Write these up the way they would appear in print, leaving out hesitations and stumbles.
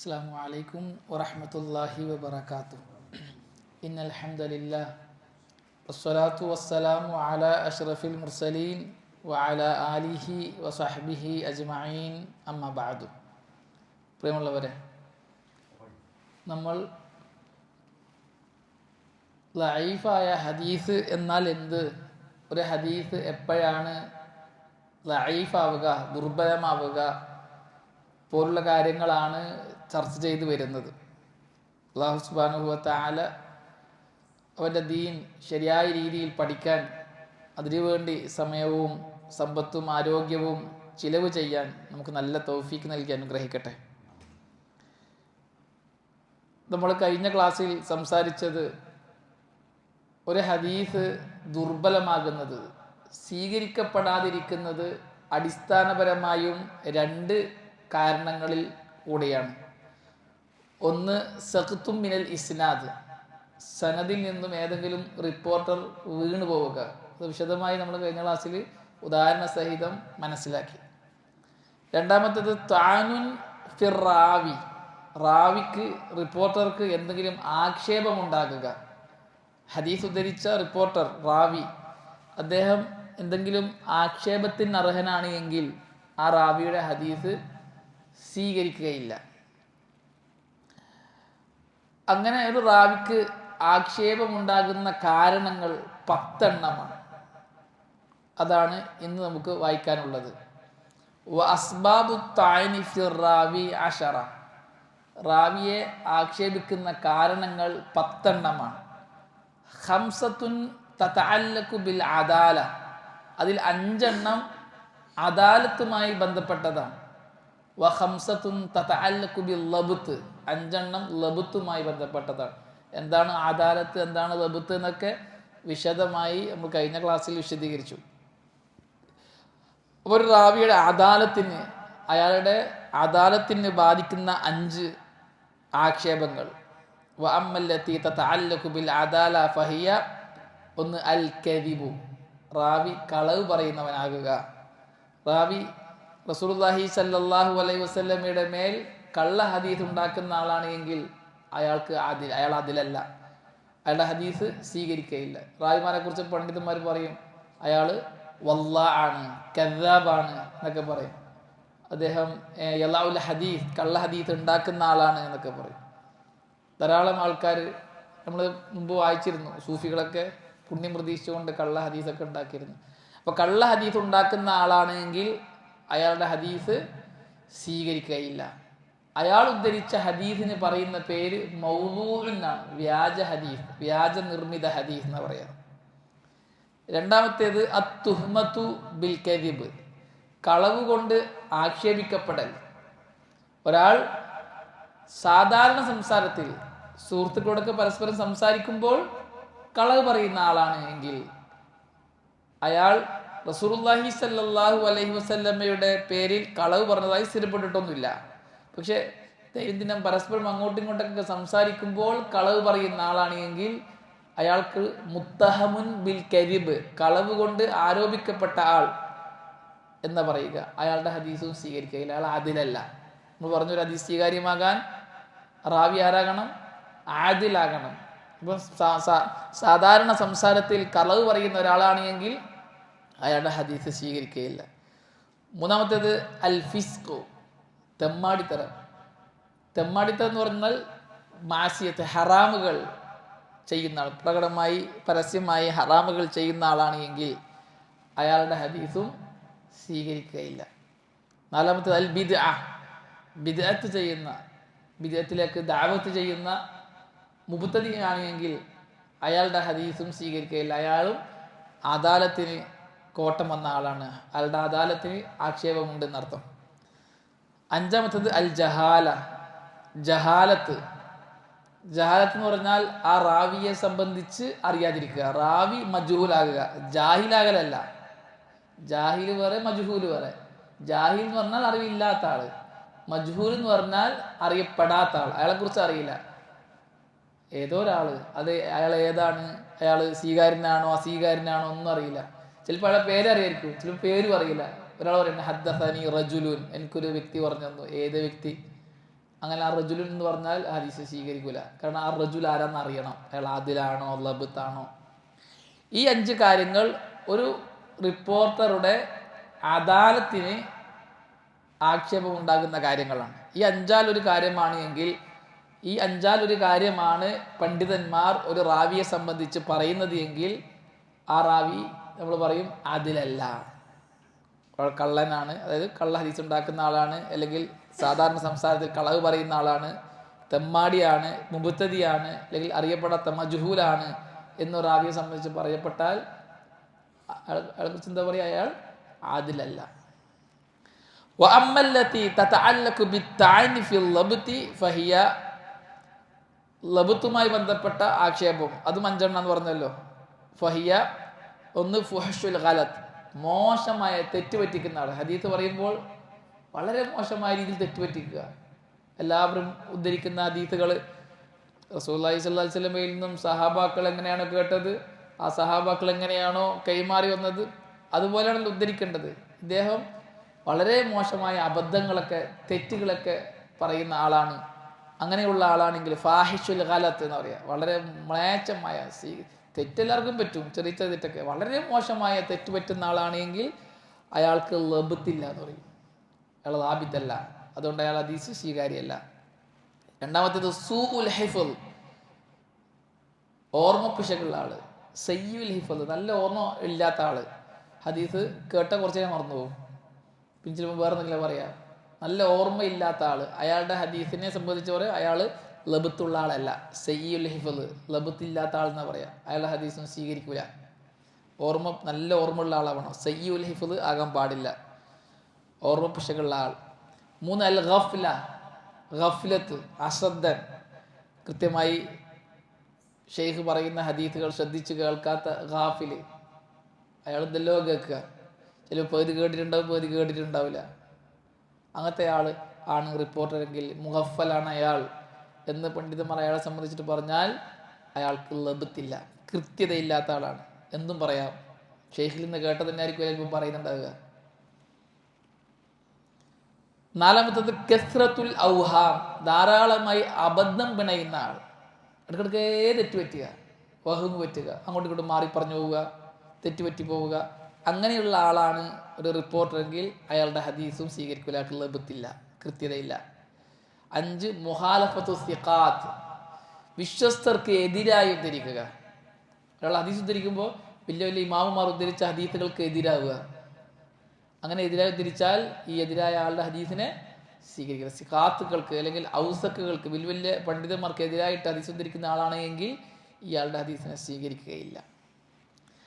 السلام عليكم ورحمة الله وبركاته إن الحمد لله والصلاة والسلام على أشرف المرسلين وعلى آله وصحبه أجمعين أما بعد പ്രിയമുള്ളവരെ, നമ്മൾ ലഈഫായ ഹദീസ് എന്നാൽ എന്ത്, ഒരു ഹദീസ് എപ്പോഴാണ് ലഈഫാവുക, ദുർബലമാവുക പോലുള്ള കാര്യങ്ങളാണ് ചർച്ച ചെയ്തു വരുന്നത്. അല്ലാഹു സുബ്ഹാനഹു വ തആല അവൻ്റെ ദീൻ ശരിയായ രീതിയിൽ പഠിക്കാൻ, അതിനുവേണ്ടി സമയവും സമ്പത്തും ആരോഗ്യവും ചിലവ് ചെയ്യാൻ നമുക്ക് നല്ല തൗഫീക്ക് നൽകി അനുഗ്രഹിക്കട്ടെ. നമ്മൾ കഴിഞ്ഞ ക്ലാസ്സിൽ സംസാരിച്ചത് ഒരു ഹദീസ് ദുർബലമാകുന്നത്, സ്വീകരിക്കപ്പെടാതിരിക്കുന്നത് അടിസ്ഥാനപരമായും രണ്ട് കാരണങ്ങളിൽ കൂടിയാണ്. ഒന്ന്, സഖ്തും മിനൽ ഇസ്നാദ്, സനദിൽ നിന്നും ഏതെങ്കിലും റിപ്പോർട്ടർ വീണു പോവുക. അത് വിശദമായി നമ്മൾ കഴിഞ്ഞ ക്ലാസ്സിൽ ഉദാഹരണ സഹിതം മനസ്സിലാക്കി. രണ്ടാമത്തേത് താനുൻ ഫിർ റാവി, റാവിക്ക്, റിപ്പോർട്ടർക്ക് എന്തെങ്കിലും ആക്ഷേപമുണ്ടാകുക. ഹദീസ് ഉദ്ധരിച്ച റിപ്പോർട്ടർ, റാവി, അദ്ദേഹം എന്തെങ്കിലും ആക്ഷേപത്തിന് അർഹനാണ് എങ്കിൽ ആ റാവിയുടെ ഹദീസ് സ്വീകരിക്കുകയില്ല. അങ്ങനെ ഒരു റാവിക്ക് ആക്ഷേപമുണ്ടാകുന്ന കാരണങ്ങൾ 10 എണ്ണമാണ്. അതാണ് ഇന്ന് നമുക്ക് വായിക്കാനുള്ളത്. അസ്ബാബു തഅനി ഫിർ റാവി 10, റാവിയെ ആക്ഷേപിക്കുന്ന കാരണങ്ങൾ 10 എണ്ണമാണ്. ഖംസത്തുൻ തതഅല്ലഖു ബിൽ അദാല, അതിൽ 5 എണ്ണം അദാലത്തുമായി ബന്ധപ്പെട്ടതാണ്. വ ഖംസത്തുൻ തതഅല്ലഖു ബിൽ ലബ്ത്, 5 എണ്ണം ലബ്തുമായി ബന്ധപ്പെട്ടതാണ്. എന്താണ് അദാലത്ത്, എന്താണ് ലബ്ത് എന്നൊക്കെ വിശദമായി നമ്മൾ കഴിഞ്ഞ ക്ലാസ്സിൽ വിശദീകരിച്ചു. ഒരു റാവിയുടെ അദാലത്തിന്, അയാളുടെ അദാലത്തിന് ബാധിക്കുന്ന 5 ആക്ഷേപങ്ങൾ. വ അമ്മല്ലത്തി തതഅല്ലഖു ബിൽ അദാല ഫഹിയ, ഒന്ന് അൽ കദിബു, റാവി കളവ് പറയുന്നവനാകുക. റാവി റസൂലുള്ളാഹി സ്വല്ലല്ലാഹു അലൈഹി വസല്ലമയുടെ മേൽ കള്ള ഹദീസ് ഉണ്ടാക്കുന്ന ആളാണ് എങ്കിൽ അയാൾ അതിലല്ല, അയാളുടെ ഹദീസ് സ്വീകരിക്കുകയില്ല. റാവിമാരെ കുറിച്ച് പണ്ഡിതന്മാർ പറയും, അയാൾ വല്ലാഅാണ്, കദ്ദാബാണ് എന്നൊക്കെ പറയും. അദ്ദേഹം യലാഉൽ ഹദീസ്, കള്ള ഹദീസ് ഉണ്ടാക്കുന്ന ആളാണ് എന്നൊക്കെ പറയും. ധാരാളം ആൾക്കാർ നമ്മൾ മുമ്പ് വായിച്ചിരുന്നു, സൂഫികളൊക്കെ പുണ്യം പ്രതീക്ഷിച്ചുകൊണ്ട് കള്ള ഹദീസൊക്കെ ഉണ്ടാക്കിയിരുന്നു. അപ്പോൾ കള്ള ഹദീസ് ഉണ്ടാക്കുന്ന ആളാണ് എങ്കിൽ അയാളുടെ ഹദീസ് സ്വീകരിക്കുകയില്ല. അയാൾ ഉദ്ധരിച്ച ഹദീസിന് പറയുന്ന പേര് മൗദൂഉ എന്നാണ്, വ്യാജ ഹദീസ്, വ്യാജ നിർമ്മിത ഹദീസ് എന്ന് പറയാം. രണ്ടാമത്തേത് അത്തുഹ്മതു ബിൽ കദിബ്, കളവ് കൊണ്ട് ആക്ഷേപിക്കപ്പെടൽ. ഒരാൾ സാധാരണ സംസാരത്തിൽ സുഹൃത്തുക്കളോടൊക്കെ പരസ്പരം സംസാരിക്കുമ്പോൾ കളവ് പറയുന്ന ആളാണ് എങ്കിൽ അയാൾ റസൂലുള്ളാഹി സ്വല്ലല്ലാഹു അലൈഹി വസല്ലമയുടെ പേരിൽ കളവ് പറഞ്ഞതായി സ്ഥിരപ്പെട്ടിട്ടൊന്നുമില്ല. പക്ഷെ ദൈനംദിനം പരസ്പരം അങ്ങോട്ടും ഇങ്ങോട്ടൊക്കെ സംസാരിക്കുമ്പോൾ കളവ് പറയുന്ന ആളാണ് എങ്കിൽ അയാൾക്ക് മുത്തഹമുൻ ബിൽ കദിബ്, കളവ് കൊണ്ട് ആരോപിക്കപ്പെട്ട ആൾ എന്ന് പറയുക. അയാളുടെ ഹദീസും സ്വീകരിക്കുകയില്ല, അയാൾ ആദിലല്ല. നമ്മൾ പറഞ്ഞൊരു ഹദീസ് സ്വീകാര്യമാകാൻ റാവി ആരാകണം? ആദിലാകണം. ഇപ്പം സാധാരണ സംസാരത്തിൽ കളവ് പറയുന്ന ഒരാളാണ് എങ്കിൽ അയാളുടെ ഹദീസ് സ്വീകരിക്കുകയില്ല. മൂന്നാമത്തേത് അൽ ഫിസ്ഖു, തെമ്മാടിത്തരം. തെമ്മാടിത്തരം എന്ന് പറഞ്ഞാൽ മാസിയത്ത്, ഹറാമുകൾ ചെയ്യുന്ന ആൾ, പ്രകടമായി പരസ്യമായി ഹറാമുകൾ ചെയ്യുന്ന ആളാണ് എങ്കിൽ അയാളുടെ ഹദീസും സ്വീകരിക്കുകയില്ല. നാലാമത്തേത് അൽ ബിദ്അ, ബിദ്അത്ത് ചെയ്യുന്ന, ബിദ്അത്തിലേക്ക് ദഅവത്ത് ചെയ്യുന്ന മുബ്തദിഅാണ് എങ്കിൽ അയാളുടെ ഹദീസും സ്വീകരിക്കുകയില്ല. അയാളും അദാലത്തിന് കോട്ടം വന്ന ആളാണ്, അയാളുടെ അദാലത്തിന് ആക്ഷേപമുണ്ടെന്നർത്ഥം. അഞ്ചാമത്തത് അൽ ജഹാല, ജഹാലത്ത്. ജഹാലത്ത് എന്ന് പറഞ്ഞാൽ ആ റാവിയെ സംബന്ധിച്ച് അറിയാതിരിക്കുക, റാവി മജ്ഹൂലാകുക. ജാഹിലാകലല്ല, ജാഹിൽ വേറെ മജ്ഹൂല് വേറെ. ജാഹിൽ എന്ന് പറഞ്ഞാൽ അറിവില്ലാത്ത ആള്, മജ്ഹൂൽ എന്ന് പറഞ്ഞാൽ അറിയപ്പെടാത്ത ആൾ, അയാളെക്കുറിച്ച് അറിയില്ല. ഏതോ ഒരാൾ, അത് അയാൾ ഏതാണ്, അയാൾ സ്വീകാര്യനാണോ അസ്വീകാര്യനാണോ ഒന്നും അറിയില്ല. ചിലപ്പോൾ അയാളെ പേരറിയായിരിക്കും, ചിലപ്പോൾ പേരും അറിയില്ല. ഒരാൾ പറയുന്നത് ഹദ്ദസനി റജുലുൻ, എനിക്കൊരു വ്യക്തി പറഞ്ഞു തന്നു. ഏത് വ്യക്തി? അങ്ങനെ ആ റജുലുൻ എന്ന് പറഞ്ഞാൽ ഹദീസ് സ്വീകരിക്കൂല. കാരണം ആ റജുൽ ആരാന്ന് അറിയണം, അയാൾ ആദിലാണോ ലബ്ത്താണോ. ഈ 5 കാര്യങ്ങൾ ഒരു റിപ്പോർട്ടറുടെ അദാലത്തിന് ആക്ഷേപമുണ്ടാകുന്ന കാര്യങ്ങളാണ്. ഈ 5-ൽ 1 കാര്യമാണ് എങ്കിൽ, ഈ 5-ൽ 1 കാര്യമാണ് പണ്ഡിതന്മാർ ഒരു റാവിയെ സംബന്ധിച്ച് പറയുന്നത് എങ്കിൽ, ആ റാവി നമ്മൾ പറയും അതിലല്ല, കള്ളനാണ്, അതായത് കള്ള ഹദീസ് ഉണ്ടാക്കുന്ന ആളാണ്, അല്ലെങ്കിൽ സാധാരണ സംസാരത്തിൽ കളവ് പറയുന്ന ആളാണ്, തെമ്മാടിയാണ്, മുബത്തദിയാണ്, അല്ലെങ്കിൽ അറിയപ്പെടാത്ത മജ്ഹൂലാണ് എന്ന് റാവിയെ സംബന്ധിച്ച് പറയപ്പെട്ടാൽ അയാളെ കുറിച്ച് എന്താ പറയുക, അയാൾ ആദിലല്ല. ലബുത്തുമായി ബന്ധപ്പെട്ട ആക്ഷേപം, അതും 5 എന്ന് പറഞ്ഞല്ലോ. ഫഹിയ, ഒന്ന് ഫുഹ്ഷുൽ ഗലത്ത്, മോശമായ തെറ്റുപറ്റിക്കുന്ന ആൾ. ഹദീസ് പറയുമ്പോൾ വളരെ മോശമായ രീതിയിൽ തെറ്റുപറ്റിക്കുക. എല്ലാവരും ഉദ്ധരിക്കുന്ന ഹദീസുകൾ റസൂലുള്ളാഹി സ്വല്ലല്ലാഹി അലൈഹി വസല്ലമയിൽ നിന്നും സഹാബാക്കൾ എങ്ങനെയാണോ കേട്ടത്, ആ സഹാബാക്കൾ എങ്ങനെയാണോ കൈമാറി വന്നത്, അതുപോലെയാണല്ലോ ഉദ്ധരിക്കേണ്ടത്. ഇദ്ദേഹം വളരെ മോശമായ അബദ്ധങ്ങളൊക്കെ തെറ്റുകളൊക്കെ പറയുന്ന ആളാണ്. അങ്ങനെയുള്ള ആളാണെങ്കിൽ ഫാഹിഷുൽ ഗലത്ത് എന്ന് പറയുക, വളരെ മ്ലേച്ഛമായ, തെറ്റെല്ലാവർക്കും പറ്റും, ചെറിയ ചെറിയ തെറ്റൊക്കെ, വളരെ മോശമായ തെറ്റ് പറ്റുന്ന ആളാണെങ്കിൽ അയാൾക്ക് ലബ്ത്തില്ല എന്ന് പറയും, അയാൾ ലാബിത്തല്ല, അതുകൊണ്ട് അയാൾ ഹദീസ് സ്വീകാര്യമല്ല. രണ്ടാമത്തേത് സൂഉൽ ഹിഫ്ള്, ഓർമ്മ പിശകുള്ള ആള്. സയ്യുൽ ഹിഫ്ള്, നല്ല ഓർമ്മ ഇല്ലാത്ത ആള്. ഹദീസ് കേട്ട കുറച്ച് നേരം മറന്നു പോകും, പിന്നെ ചിലപ്പോൾ വേറെ എന്തെങ്കിലും പറയാം. നല്ല ഓർമ്മയില്ലാത്ത ആള്, അയാളുടെ ഹദീസിനെ സംബന്ധിച്ച് പറയാം അയാൾ ലബത്തുള്ള ആളല്ല, സയ്യുൽ ഹിഫ്ള്, ലബത്തില്ലാത്ത ആളെന്നാ പറയാം. അയാളുടെ ഹദീസൊന്നും സ്വീകരിക്കൂല. നല്ല ഓർമ്മയുള്ള ആളാവണം, സയ്യുൽ ഹിഫ്ള് ആകാൻ പാടില്ല, ഓർമ്മ പിശകുള്ള ആൾ. 3 അൽ ഗഫ്ല, ഗഫ്ലത്ത്, അശ്രദ്ധൻ, കൃത്യമായി ഷെയ്ഖ് പറയുന്ന ഹദീസുകൾ ശ്രദ്ധിച്ച് കേൾക്കാത്ത ഗാഫില്, അയാൾ എന്തെല്ലോ കേൾക്കുക, ചിലപ്പോൾ പേര് കേട്ടിട്ടുണ്ടാവും, പേര് കേട്ടിട്ടുണ്ടാവില്ല. അങ്ങനത്തെ ആൾ ആണ് റിപ്പോർട്ടറെങ്കിൽ മുഗഫലാണ് അയാൾ എന്ന് പണ്ഡിതന്മാർ അയാളെ സംബന്ധിച്ചിട്ട് പറഞ്ഞാൽ അയാൾക്ക് ലബ്ത്തില്ല, കൃത്യതയില്ലാത്ത ആളാണ്. എന്തും പറയാം, ഷെയ്ഖിൽ നിന്ന് കേട്ടത് തന്നെ ആയിരിക്കും ചിലപ്പോൾ പറയുന്നുണ്ടാവുക. 4-മത്തേത് കസ്റത്തുൽ ഔഹാം, ധാരാളമായി അബദ്ധം പിണയുന്ന ആൾ. ഇടയ്ക്കിടയ്ക്ക് തെറ്റുപറ്റുക, വഹ്മ് പറ്റുക, അങ്ങോട്ടും ഇങ്ങോട്ടും മാറി പറഞ്ഞു പോവുക, തെറ്റുപറ്റി പോവുക. അങ്ങനെയുള്ള ആളാണ് ഒരു റിപ്പോർട്ടറെങ്കിൽ അയാളുടെ ഹദീസും സ്വീകരിക്കില്ല, അയാൾക്ക് ലബ്ത്തില്ല, കൃത്യതയില്ല. 5 മുഖാലഫത്തു സിഖാത്ത്, വിശ്വസ്തർക്ക് എതിരായി ഉദ്ധരിക്കുക. ഒരാൾ ഹദീസ് ഉദ്ധരിക്കുമ്പോൾ വലിയ വലിയ ഇമാമുമാർ ഉദ്ധരിച്ച ഹദീസുകൾക്ക് എതിരാവുക. അങ്ങനെ എതിരായി ഉദ്ധരിച്ചാൽ ഈ എതിരായ ആളുടെ ഹദീസിനെ സ്വീകരിക്കുക. സിഖാത്തുകൾക്ക് അല്ലെങ്കിൽ ഔസക്കുകൾക്ക്, വലിയ വലിയ പണ്ഡിതന്മാർക്ക് എതിരായിട്ട് ഹദീസ് ഉദ്ധരിക്കുന്ന ആളാണ് എങ്കിൽ ഇയാളുടെ ഹദീസിനെ സ്വീകരിക്കുകയില്ല.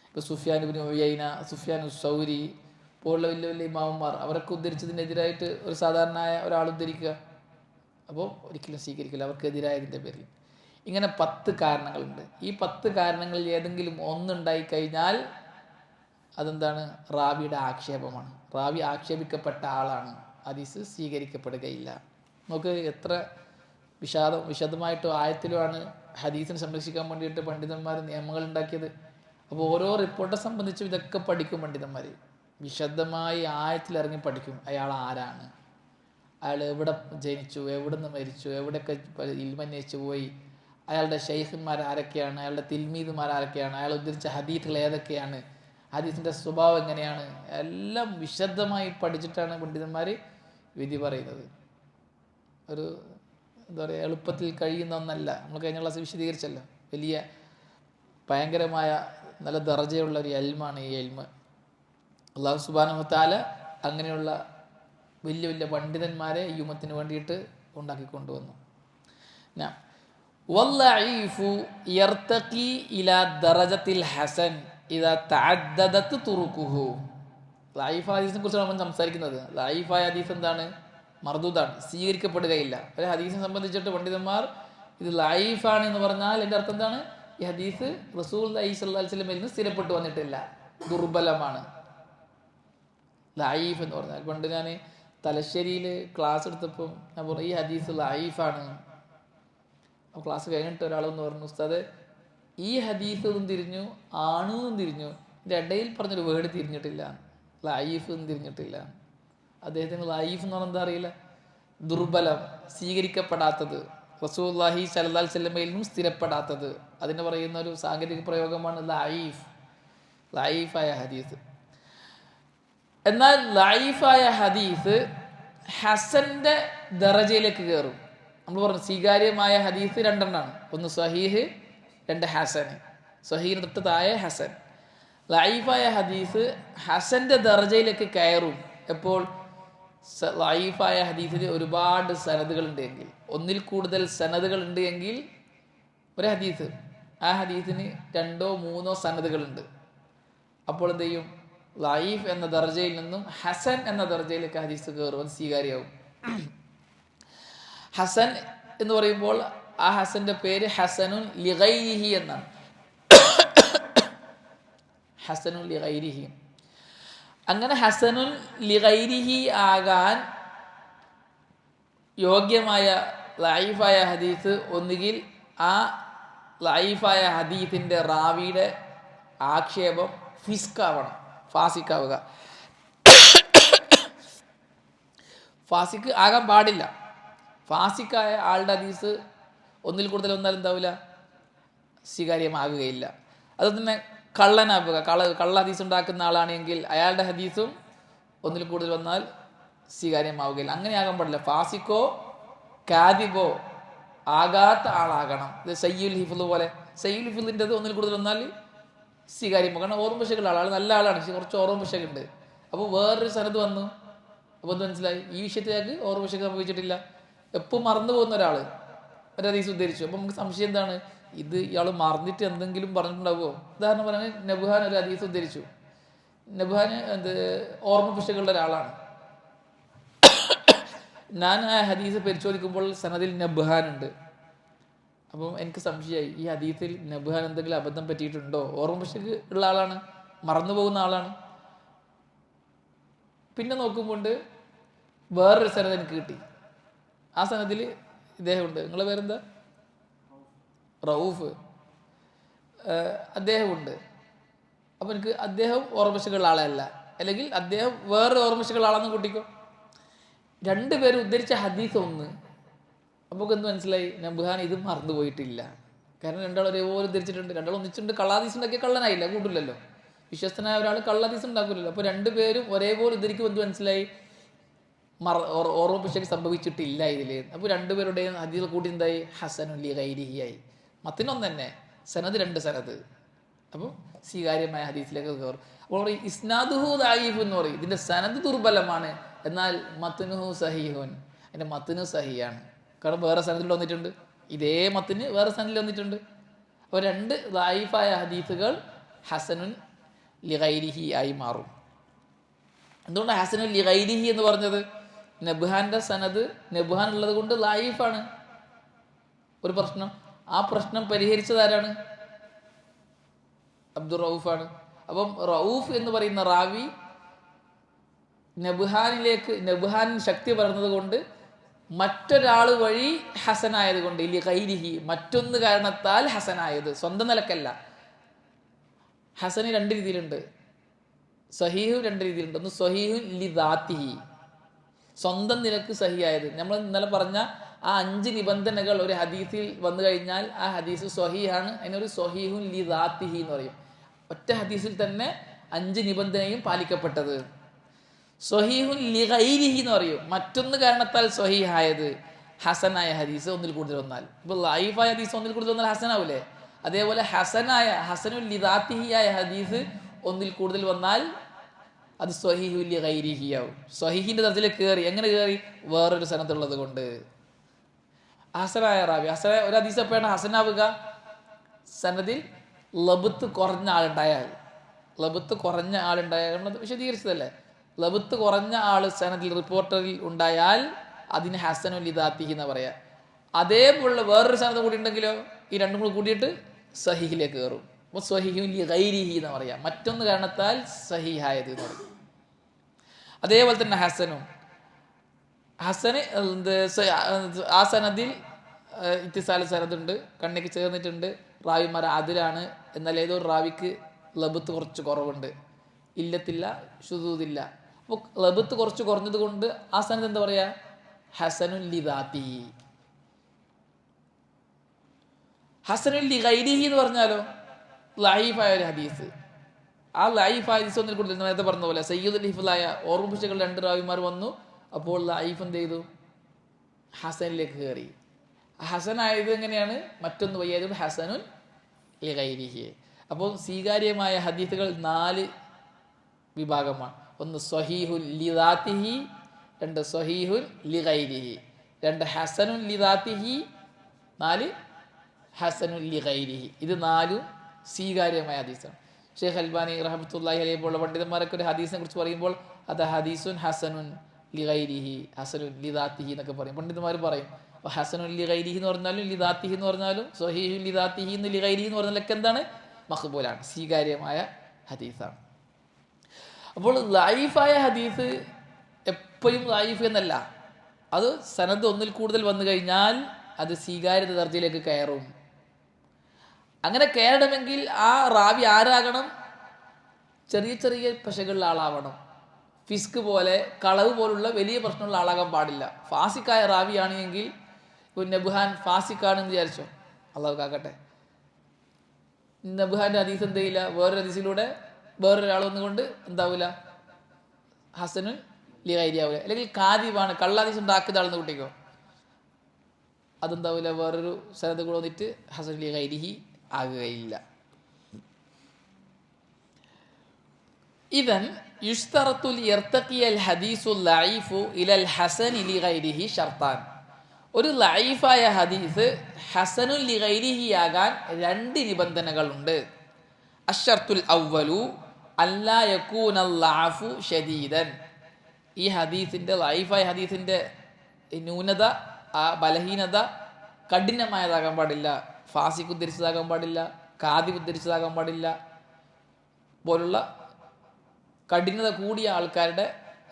ഇപ്പോൾ സുഫിയാൻ ഇബ്നു ഉയൈന, സുഫിയാൻ സൗരി പോലുള്ള വലിയ വലിയ ഇമാമുമാർ, അവരൊക്കെ ഉദ്ധരിച്ചതിനെതിരായിട്ട് ഒരു സാധാരണയായ ഒരാൾ ഉദ്ധരിക്കുക, അപ്പോൾ ഒരിക്കലും സ്വീകരിക്കില്ല, അവർക്കെതിരായതിൻ്റെ പേരിൽ. ഇങ്ങനെ 10 കാരണങ്ങളുണ്ട്. ഈ 10 കാരണങ്ങളിൽ ഏതെങ്കിലും ഒന്നുണ്ടായിക്കഴിഞ്ഞാൽ അതെന്താണ്, റാവിയുടെ ആക്ഷേപമാണ്, റാവി ആക്ഷേപിക്കപ്പെട്ട ആളാണ്, ഹദീസ് സ്വീകരിക്കപ്പെടുകയില്ല. നമുക്ക് എത്ര വിശദമായിട്ടും ആയത്തിലുമാണ് ഹദീസിനെ സംരക്ഷിക്കാൻ വേണ്ടിയിട്ട് പണ്ഡിതന്മാർ നിയമങ്ങൾ ഉണ്ടാക്കിയത്. അപ്പോൾ ഓരോ റിപ്പോർട്ടറെ സംബന്ധിച്ചും ഇതൊക്കെ പഠിക്കും പണ്ഡിതന്മാർ, വിശദമായി ആയത്തിലിറങ്ങി പഠിക്കും. അയാൾ ആരാണ്, അയാൾ എവിടെ ജനിച്ചു, എവിടെ നിന്ന് മരിച്ചു, എവിടെയൊക്കെ ഇൽമന്വേഷിച്ചു പോയി, അയാളുടെ ഷെയ്ഖന്മാർ ആരൊക്കെയാണ്, അയാളുടെ തിൽമീദുമാർ ആരൊക്കെയാണ്, അയാൾ ഉദ്ധരിച്ച ഹദീസുകൾ ഏതൊക്കെയാണ്, ഹദീസിൻ്റെ സ്വഭാവം എങ്ങനെയാണ്, എല്ലാം വിശദമായി പഠിച്ചിട്ടാണ് പണ്ഡിതന്മാർ വിധി പറയുന്നത്. ഒരു എന്താ പറയുക, എളുപ്പത്തിൽ കഴിയുന്ന ഒന്നല്ല. നമ്മൾ കഴിഞ്ഞ ക്ലാസ് വിശദീകരിച്ചല്ലോ, വലിയ ഭയങ്കരമായ നല്ല ദർജയുള്ള ഒരു എൽമാണ് ഈ എൽമ്. അല്ലാഹു സുബ്ഹാനഹു വ തആല അങ്ങനെയുള്ള വലിയ വലിയ പണ്ഡിതന്മാരെ ഈ ഉമ്മത്തിന് വേണ്ടിയിട്ട് ഉണ്ടാക്കിക്കൊണ്ടുവന്നു. വല്ലഈഫു യർതഖി ഇലാ ദറജത്തിൽ ഹസൻ ഇദാ തഅദ്ദദത് തുറുഖുഹു. ലഈഫ് ഹദീസിനെ കുറിച്ചാണ് നമ്മൾ സംസാരിക്കുന്നത്. ലഈഫായ ഹദീസ് എന്താണ്, മർദൂദാണ്, സ്വീകരിക്കപ്പെടുകയില്ല. ഒരു ഹദീസിനെ സംബന്ധിച്ചിട്ട് പണ്ഡിതന്മാർ ഇത് ലഈഫാണ് എന്ന് പറഞ്ഞാൽ എൻ്റെ അർത്ഥം എന്താണ്, ഈ ഹദീസ് റസൂലുള്ളാഹി സ്വല്ലല്ലാഹി അലൈഹി വസല്ലമയിൽ നിന്ന് സ്ഥിരപ്പെട്ടു വന്നിട്ടില്ല, ദുർബലമാണ്. ലഈഫ് എന്ന് പറഞ്ഞാൽ, പണ്ട് ഞാൻ തലശ്ശേരിയിൽ ക്ലാസ് എടുത്തപ്പോൾ ഞാൻ പറഞ്ഞു ഈ ഹദീസ് ലഈഫാണ്. അപ്പോൾ ക്ലാസ് കഴിഞ്ഞിട്ട് ഒരാളെന്ന് പറഞ്ഞു, ഉസ്താദ് ഈ ഹദീസും തിരിഞ്ഞു ആണും തിരിഞ്ഞു, ഇതിൻ്റെ ഇടയിൽ പറഞ്ഞൊരു വേർഡ് തിരിഞ്ഞിട്ടില്ല, ലഈഫ് തിരിഞ്ഞിട്ടില്ല. അദ്ദേഹത്തിന് ലഈഫ് എന്ന് പറഞ്ഞാൽ എന്താ അറിയില്ല. ദുർബലം, സ്വീകരിക്കപ്പെടാത്തത്, റസൂലുള്ളാഹി സ്വല്ലല്ലാഹി അലൈഹി വസല്ലമയിൽ നിന്നും സ്ഥിരപ്പെടാത്തത്, അതിന് പറയുന്ന ഒരു സാങ്കേതിക പ്രയോഗമാണ് ലഈഫായ ഹദീസ്. എന്നാൽ ലഈഫായ ഹദീസ് ഹസന്റെ ദറജയിലേക്ക് കയറും. നമ്മൾ പറഞ്ഞു സ്വീകാര്യമായ ഹദീസ് രണ്ടെണ്ണമാണ്, ഒന്ന് സ്വഹീഹ്, രണ്ട് ഹസൻ. സ്വഹീഹിന് തൊട്ട് താഴെ ഹസൻ. ലഈഫായ ഹദീസ് ഹസന്റെ ദറജയിലേക്ക് കയറും എപ്പോൾ? ലഈഫായ ഹദീസിൽ ഒരുപാട് സനദുകൾ ഉണ്ട് എങ്കിൽ, ഒന്നിൽ കൂടുതൽ സനദുകൾ ഉണ്ട് എങ്കിൽ ഒരു ഹദീസ്, ആ ഹദീസിന് 2 or 3 സനദുകളുണ്ട്. അപ്പോൾ എന്ത് ചെയ്യും? ലഈഫ് എന്ന ദർജയിൽ നിന്നും ഹസൻ എന്ന ദർജയിലേക്ക് ഹദീസ് കയറും, അത് സ്വീകാര്യമാവും. ഹസൻ എന്ന് പറയുമ്പോൾ ആ ഹസന്റെ പേര് ഹസനുൻ ലിഗൈരിഹി എന്നാണ്. ഹസനുൻ ലിഗൈരിഹി. അങ്ങനെ ഹസനുൻ ലിഗൈരിഹി ആകാൻ യോഗ്യമായ ലഈഫായ ഹദീസ് ഒന്നുകിൽ ആ ലഈഫായ ഹദീസിന്റെ റാവിയുടെ ആക്ഷേപം ഫിസ്കാവണം, ഫാസിക്കാവുക. ഫാസിക്ക് ആകാൻ പാടില്ല. ഫാസിക്കായ ആളുടെ ഹദീസ് ഒന്നിൽ കൂടുതൽ വന്നാൽ എന്താവില്ല? സ്വീകാര്യമാകുകയില്ല. അതുതന്നെ കള്ളനാവുക, കള്ള ഹദീസ് ഉണ്ടാക്കുന്ന ആളാണെങ്കിൽ അയാളുടെ ഹദീസും ഒന്നിൽ കൂടുതൽ വന്നാൽ സ്വീകാര്യമാവുകയില്ല. അങ്ങനെ ആകാൻ പാടില്ല. ഫാസിക്കോ കാദിബോ ആകാത്ത ആളാകണം. ഇത് സയ്യുൽ ഹിഫ്ള് പോലെ, സയ്യുൽ ഹിഫ്ളിൻ്റെത് ഒന്നിൽ കൂടുതൽ വന്നാൽ സ്വീകാര്യമാകും. കാരണം ഓർമ്മ പിശകുള്ള ആളാണ്, നല്ല ആളാണ്, കുറച്ച് ഓർമ്മ പിശകുണ്ട്. അപ്പോൾ വേറൊരു സനത് വന്നു, അപ്പോൾ എന്ത് മനസ്സിലായി? ഈ വിഷയത്തിലേക്ക് ഓർമ്മ പിശക് സംഭവിച്ചിട്ടില്ല. എപ്പോൾ മറന്നു പോകുന്ന ഒരാൾ ഒരു ഹദീസ് ഉദ്ധരിച്ചു. അപ്പോൾ നമുക്ക് സംശയം എന്താണ്? ഇത് ഇയാൾ മറന്നിട്ട് എന്തെങ്കിലും പറഞ്ഞിട്ടുണ്ടാവുമോ? ഉദാഹരണം പറഞ്ഞാൽ നബ്ഹാൻ ഒരു ഹദീസ് ഉദ്ധരിച്ചു. നബ്ഹാൻ ഓർമ്മ പിശകുള്ള ഒരാളാണ്. ഞാൻ ആ ഹദീസ് പരിശോധിക്കുമ്പോൾ സനദിൽ നബ്ഹാൻ ഉണ്ട്. അപ്പം എനിക്ക് സംശയമായി, ഈ ഹദീസിൽ നബ്ഹാൻ എന്തെങ്കിലും അബദ്ധം പറ്റിയിട്ടുണ്ടോ? ഓർമ്മ പിശക് ഉള്ള ആളാണ്, മറന്നു പോകുന്ന ആളാണ്. പിന്നെ നോക്കുമ്പോൾ വേറൊരു സനത് എനിക്ക് കിട്ടി. ആ സനദിൽ ഇദ്ദേഹമുണ്ട്. നിങ്ങളെ പേരെന്താ? റഊഫ്. അദ്ദേഹമുണ്ട്. അപ്പം എനിക്ക് അദ്ദേഹം ഓർമ്മശകളുള്ള ആളല്ല, അല്ലെങ്കിൽ അദ്ദേഹം വേറെ ഓർമ്മശകളുള്ള ആളാണെന്ന് കൂട്ടിക്കോ. രണ്ടുപേരും ഉദ്ധരിച്ച ഹദീസ് ഒന്ന്. നമുക്ക് എന്ത് മനസ്സിലായി? നബ്ഹാൻ ഇത് മറന്നു പോയിട്ടില്ല. കാരണം രണ്ടാളും ഒരേപോലെ ഉദ്ധരിച്ചിട്ടുണ്ട്. രണ്ടാളും ഒന്നിച്ചിട്ടുണ്ട്. കള്ളാദീസ് ഉണ്ടാക്കിയ കള്ളനായില്ല, കൂട്ടില്ലല്ലോ. വിശ്വസ്തനായ ഒരാൾ കള്ളാദീസ് ഉണ്ടാക്കില്ലല്ലോ. അപ്പോൾ രണ്ടുപേരും ഒരേപോലെ ഉദ്ധരിക്കുമ്പോൾ എന്ത് മനസ്സിലായി? ഓർമ്മ പിശക് സംഭവിച്ചിട്ടില്ല ഇതിൽ. അപ്പോൾ രണ്ടുപേരുടെയും ഹദീസ് കൂട്ടി എന്തായി? ഹസനുൻ ലിഗൈരിഹിയായി. മത്തിനൊന്ന് തന്നെ, സനദ് 2 സനദ്. അപ്പോൾ സ്വീകാര്യമായ ഹദീസിലേക്ക് കയറും. അപ്പോൾ പറയും ഇസ്നാദുഹു ദഈഫ് എന്ന് പറയും. ഇതിൻ്റെ സനദ് ദുർബലമാണ്, എന്നാൽ മത്നുഹു സഹീഹുൻ, അതിൻ്റെ മത്നു സഹിയാണ്. കാരണം വേറെ സനദിൽ വന്നിട്ടുണ്ട്, ഇതേ മത്തിന് വേറെ സനദിൽ വന്നിട്ടുണ്ട്. അപ്പോൾ 2 ദഈഫായ ഹദീസുകൾ ഹസനുൻ ലിഗൈരിഹി ആയി മാറും. എന്തുകൊണ്ട് ഹസനുൻ ലിഗൈരിഹി എന്ന് പറഞ്ഞത്? നബ്ഹാന്റെ സനദ് നബ്ഹാൻ ഉള്ളത് കൊണ്ട് ലഈഫാണ്. ഒരു പ്രശ്നം, ആ പ്രശ്നം പരിഹരിച്ചതാരാണ്? അബ്ദുർ റഊഫാണ്. അപ്പം റഊഫ് എന്ന് പറയുന്ന റാവി നബ്ഹാൻ ശക്തി പറഞ്ഞത് കൊണ്ട് മറ്റൊരാൾ വഴി ഹസനായത് കൊണ്ട് ലിഗൈരിഹി, മറ്റൊന്ന് കാരണത്താൽ ഹസനായത്, സ്വന്തം നിലക്കല്ല. ഹസന് 2 രീതിയിലുണ്ട്, സഹീഹും 2 രീതിയിലുണ്ട്. ഒന്ന് സ്വഹീഹുൻ ലിദാത്തിഹി, സ്വന്തം നിലക്ക് സഹിയായത്. നമ്മൾ ഇന്നലെ പറഞ്ഞ ആ 5 നിബന്ധനകൾ ഒരു ഹദീസിൽ വന്നു കഴിഞ്ഞാൽ ആ ഹദീസ് സ്വഹീഹാണ്. അതിനൊരു സ്വഹീഹുൻ ലിദാത്തിഹി എന്ന് പറയും. ഒറ്റ ഹദീസിൽ തന്നെ 5 നിബന്ധനയും പാലിക്കപ്പെട്ടത്. സ്വഹീഹുൻ ലിഗൈരിഹി എന്ന് പറയും, മറ്റൊന്ന് കാരണത്താൽ സ്വഹീഹായത്, ഹസനായ ഹദീസ് ഒന്നിൽ കൂടുതൽ വന്നാൽ. ഇപ്പോൾ ലഈഫായ ഹദീസ് ഒന്നിൽ കൂടുതൽ വന്നാൽ ഹസനാവൂലേ? അതേപോലെ ഹസനുൽ ലിദാത്തിഹിയായ ഹദീസ് ഒന്നിൽ കൂടുതൽ വന്നാൽ അത് സ്വഹീഹുൻ ലിഗൈരിഹി ആവും. സ്വഹീഹിന്റെ ദർജയിലേക്ക് കയറി. എങ്ങനെ കയറി? വേറൊരു സനദുള്ളത് കൊണ്ട്. ഹസനായ റാവി, ഹസനായ ഒരു ഹദീസ് എപ്പോഴാണ് ഹസനാവുക? സനദിൽ ലബ്ത്ത് കുറഞ്ഞ ആളുണ്ടായാൽ. ലബ്ത്ത് കുറഞ്ഞ ആളുണ്ടായാൽ നമ്മൾ വിശദീകരിച്ചതല്ലേ? ലബ്ത്ത് കുറഞ്ഞ ആൾ സനദിൽ റിപ്പോർട്ടറിൽ ഉണ്ടായാൽ അതിന് ഹസനുൽ ലിദാത്തിഹി എന്ന് പറയാം. അതേപോലെ വേറൊരു സനദ് കൂടി ഉണ്ടെങ്കിലോ ഈ രണ്ടും കൂടി കൂടിയിട്ട് സഹീഹിലേക്ക് കയറും. അപ്പോൾ സ്വഹീഹുൻ ലിഗൈരിഹി എന്ന് പറയാം, മറ്റൊന്ന് കാരണത്താൽ സഹീഹായത് എന്ന് പറയും. അതേപോലെ തന്നെ ഹസന് ആ സനദിൽ ഇത്തിസാൽ സനദുണ്ട്, കണ്ണിക്ക് ചേർന്നിട്ടുണ്ട്, റാവിമാർ അതിലാണ്. എന്നാൽ ഏതോ റാവിക്ക് ലബ്ത്ത് കുറച്ച് കുറവുണ്ട്, ഇല്ലത്തില്ല, ശുദൂദില്ല. അപ്പോൾ ലബ്ത്ത് കുറച്ച് കുറഞ്ഞത് കൊണ്ട് ആ സനദ് എന്താ പറയുക? ഹസനുൻ ലിദാത്തിഹി. ഹസനുൻ ലിഗൈരിഹി എന്ന് പറഞ്ഞാലോ ലഈഫായ ഒരു ഹദീസ്. ആ ലഈഫായ ഹദീസ് ഒന്നിൽ കൂടുതൽ നേരത്തെ പറഞ്ഞ പോലെ സയ്യിദുൽ ഹിഫ്ലായ ഓർമ്മിപ്പിച്ചകൾ 2 റാവിമാർ വന്നു. അപ്പോൾ ലഈഫ് എന്ത് ചെയ്തു? ഹസനിലേക്ക് കയറി. ഹസനായത് എങ്ങനെയാണ്? മറ്റൊന്ന് വയ്യായത് ഹസനുൻ ലിഗൈരിഹി. അപ്പോൾ സ്വീകാര്യമായ ഹദീസുകൾ 4 വിഭാഗമാണ്. ഒന്ന് സ്വഹീഹുൽ ലിദാത്തിഹി, 2 സ്വഹീഹുൽ ലിഗൈരിഹി, 2 ഹസനുൽ ലിദാത്തിഹി, 4 ഹസനുൽ ലിഗൈരിഹി. ഇത് 4 സ്വീകാര്യമായ ഹദീസാണ്. ഷെയ്ഖ് അൽബാനി റഹ്മത്തുള്ളാഹി അലൈഹി പോലുള്ള പണ്ഡിതന്മാരൊക്കെ ഒരു ഹദീസിനെ കുറിച്ച് പറയുമ്പോൾ അത് ഹദീസുൻ ഹസനുൻ ലിഗൈരിഹി, ഹസനുൽ ലിദാത്തിഹി എന്നൊക്കെ പറയും. പണ്ഡിതന്മാർ പറയും അപ്പോൾ ഹസനുൽ ലിഗൈരിഹി എന്ന് പറഞ്ഞാലും ലിദാത്തിഹി എന്ന് പറഞ്ഞാലും സ്വഹീഹുൽ ലിദാത്തിഹി എന്ന് ലിഗൈരിഹി എന്ന് പറഞ്ഞാലൊക്കെ എന്താണ്? മഖ്ബൂലാണ്, സ്വീകാര്യമായ ഹദീസാണ്. അപ്പോൾ ലഈഫായ ഹദീസ് എപ്പോഴും ലഈഫ് എന്നല്ല, അത് സനദ് ഒന്നിൽ കൂടുതൽ വന്നു കഴിഞ്ഞാൽ അത് സ്വീകാര്യത ദർജയിലേക്ക് കയറും. അങ്ങനെ കയറണമെങ്കിൽ ആ റാവി ആരാകണം? ചെറിയ ചെറിയ പശകളുള്ള ആളാവണം. ഫിസ്ക് പോലെ, കളവ് പോലുള്ള വലിയ പ്രശ്നമുള്ള ആളാകാൻ പാടില്ല. ഫാസിക്കായ റാവിയാണെങ്കിൽ നബ്ഹാൻ ഫാസിക്കാണെന്ന് വിചാരിച്ചോ, അള്ളാഹു കാക്കട്ടെ, നബ്ഹാന്റെ ഹദീസ് എന്ത് ചെയ്യില്ല, വേറൊരു ഹദീസിലൂടെ വേറൊരാൾ വന്നുകൊണ്ട് എന്താവില്ല, ഹസനുൻ ലിഗൈരി ആവില്ല. അല്ലെങ്കിൽ കാദിബാണ്, കള്ളഹദീസ് ഉണ്ടാക്കുന്ന ആളെന്ന് കൂട്ടിക്കോ, അതെന്താവില്ല, വേറൊരു സനദ് കൂടെ വന്നിട്ട് ഹസനുൽ ലിഗൈരിഹി ആകുകയില്ല. ഇദൻ യുസ്തറത്തു ലിയർതഖിയൽ ഹദീസുൽ ലഈഫു ഇലൽ ഹസനി ലിഗൈരിഹി ഷർത്താൻ. ഒരു ലഈഫായ ഹദീസ് ഹസനുൽ ലിഗൈരിഹി ആകാൻ 2 നിബന്ധനകളുണ്ട്. അശ്ശർത്തുൽ അവ്വലു അല്ലാ യകൂനൽ ലഅഫു ശദീദൻ. ഈ ഹദീസിന്റെ ലഈഫായ ഹദീസിന്റെ ന്യൂനത, ആ ബലഹീനത കഠിനമായതാകാൻ പാടില്ല. ഫാസിഖ് ഉദ്ധരിച്ചതാകാൻ പാടില്ല, കാദിബ് ഉദ്ധരിച്ചതാകാൻ പാടില്ല, പോലുള്ള കഠിനത കൂടിയ ആൾക്കാരുടെ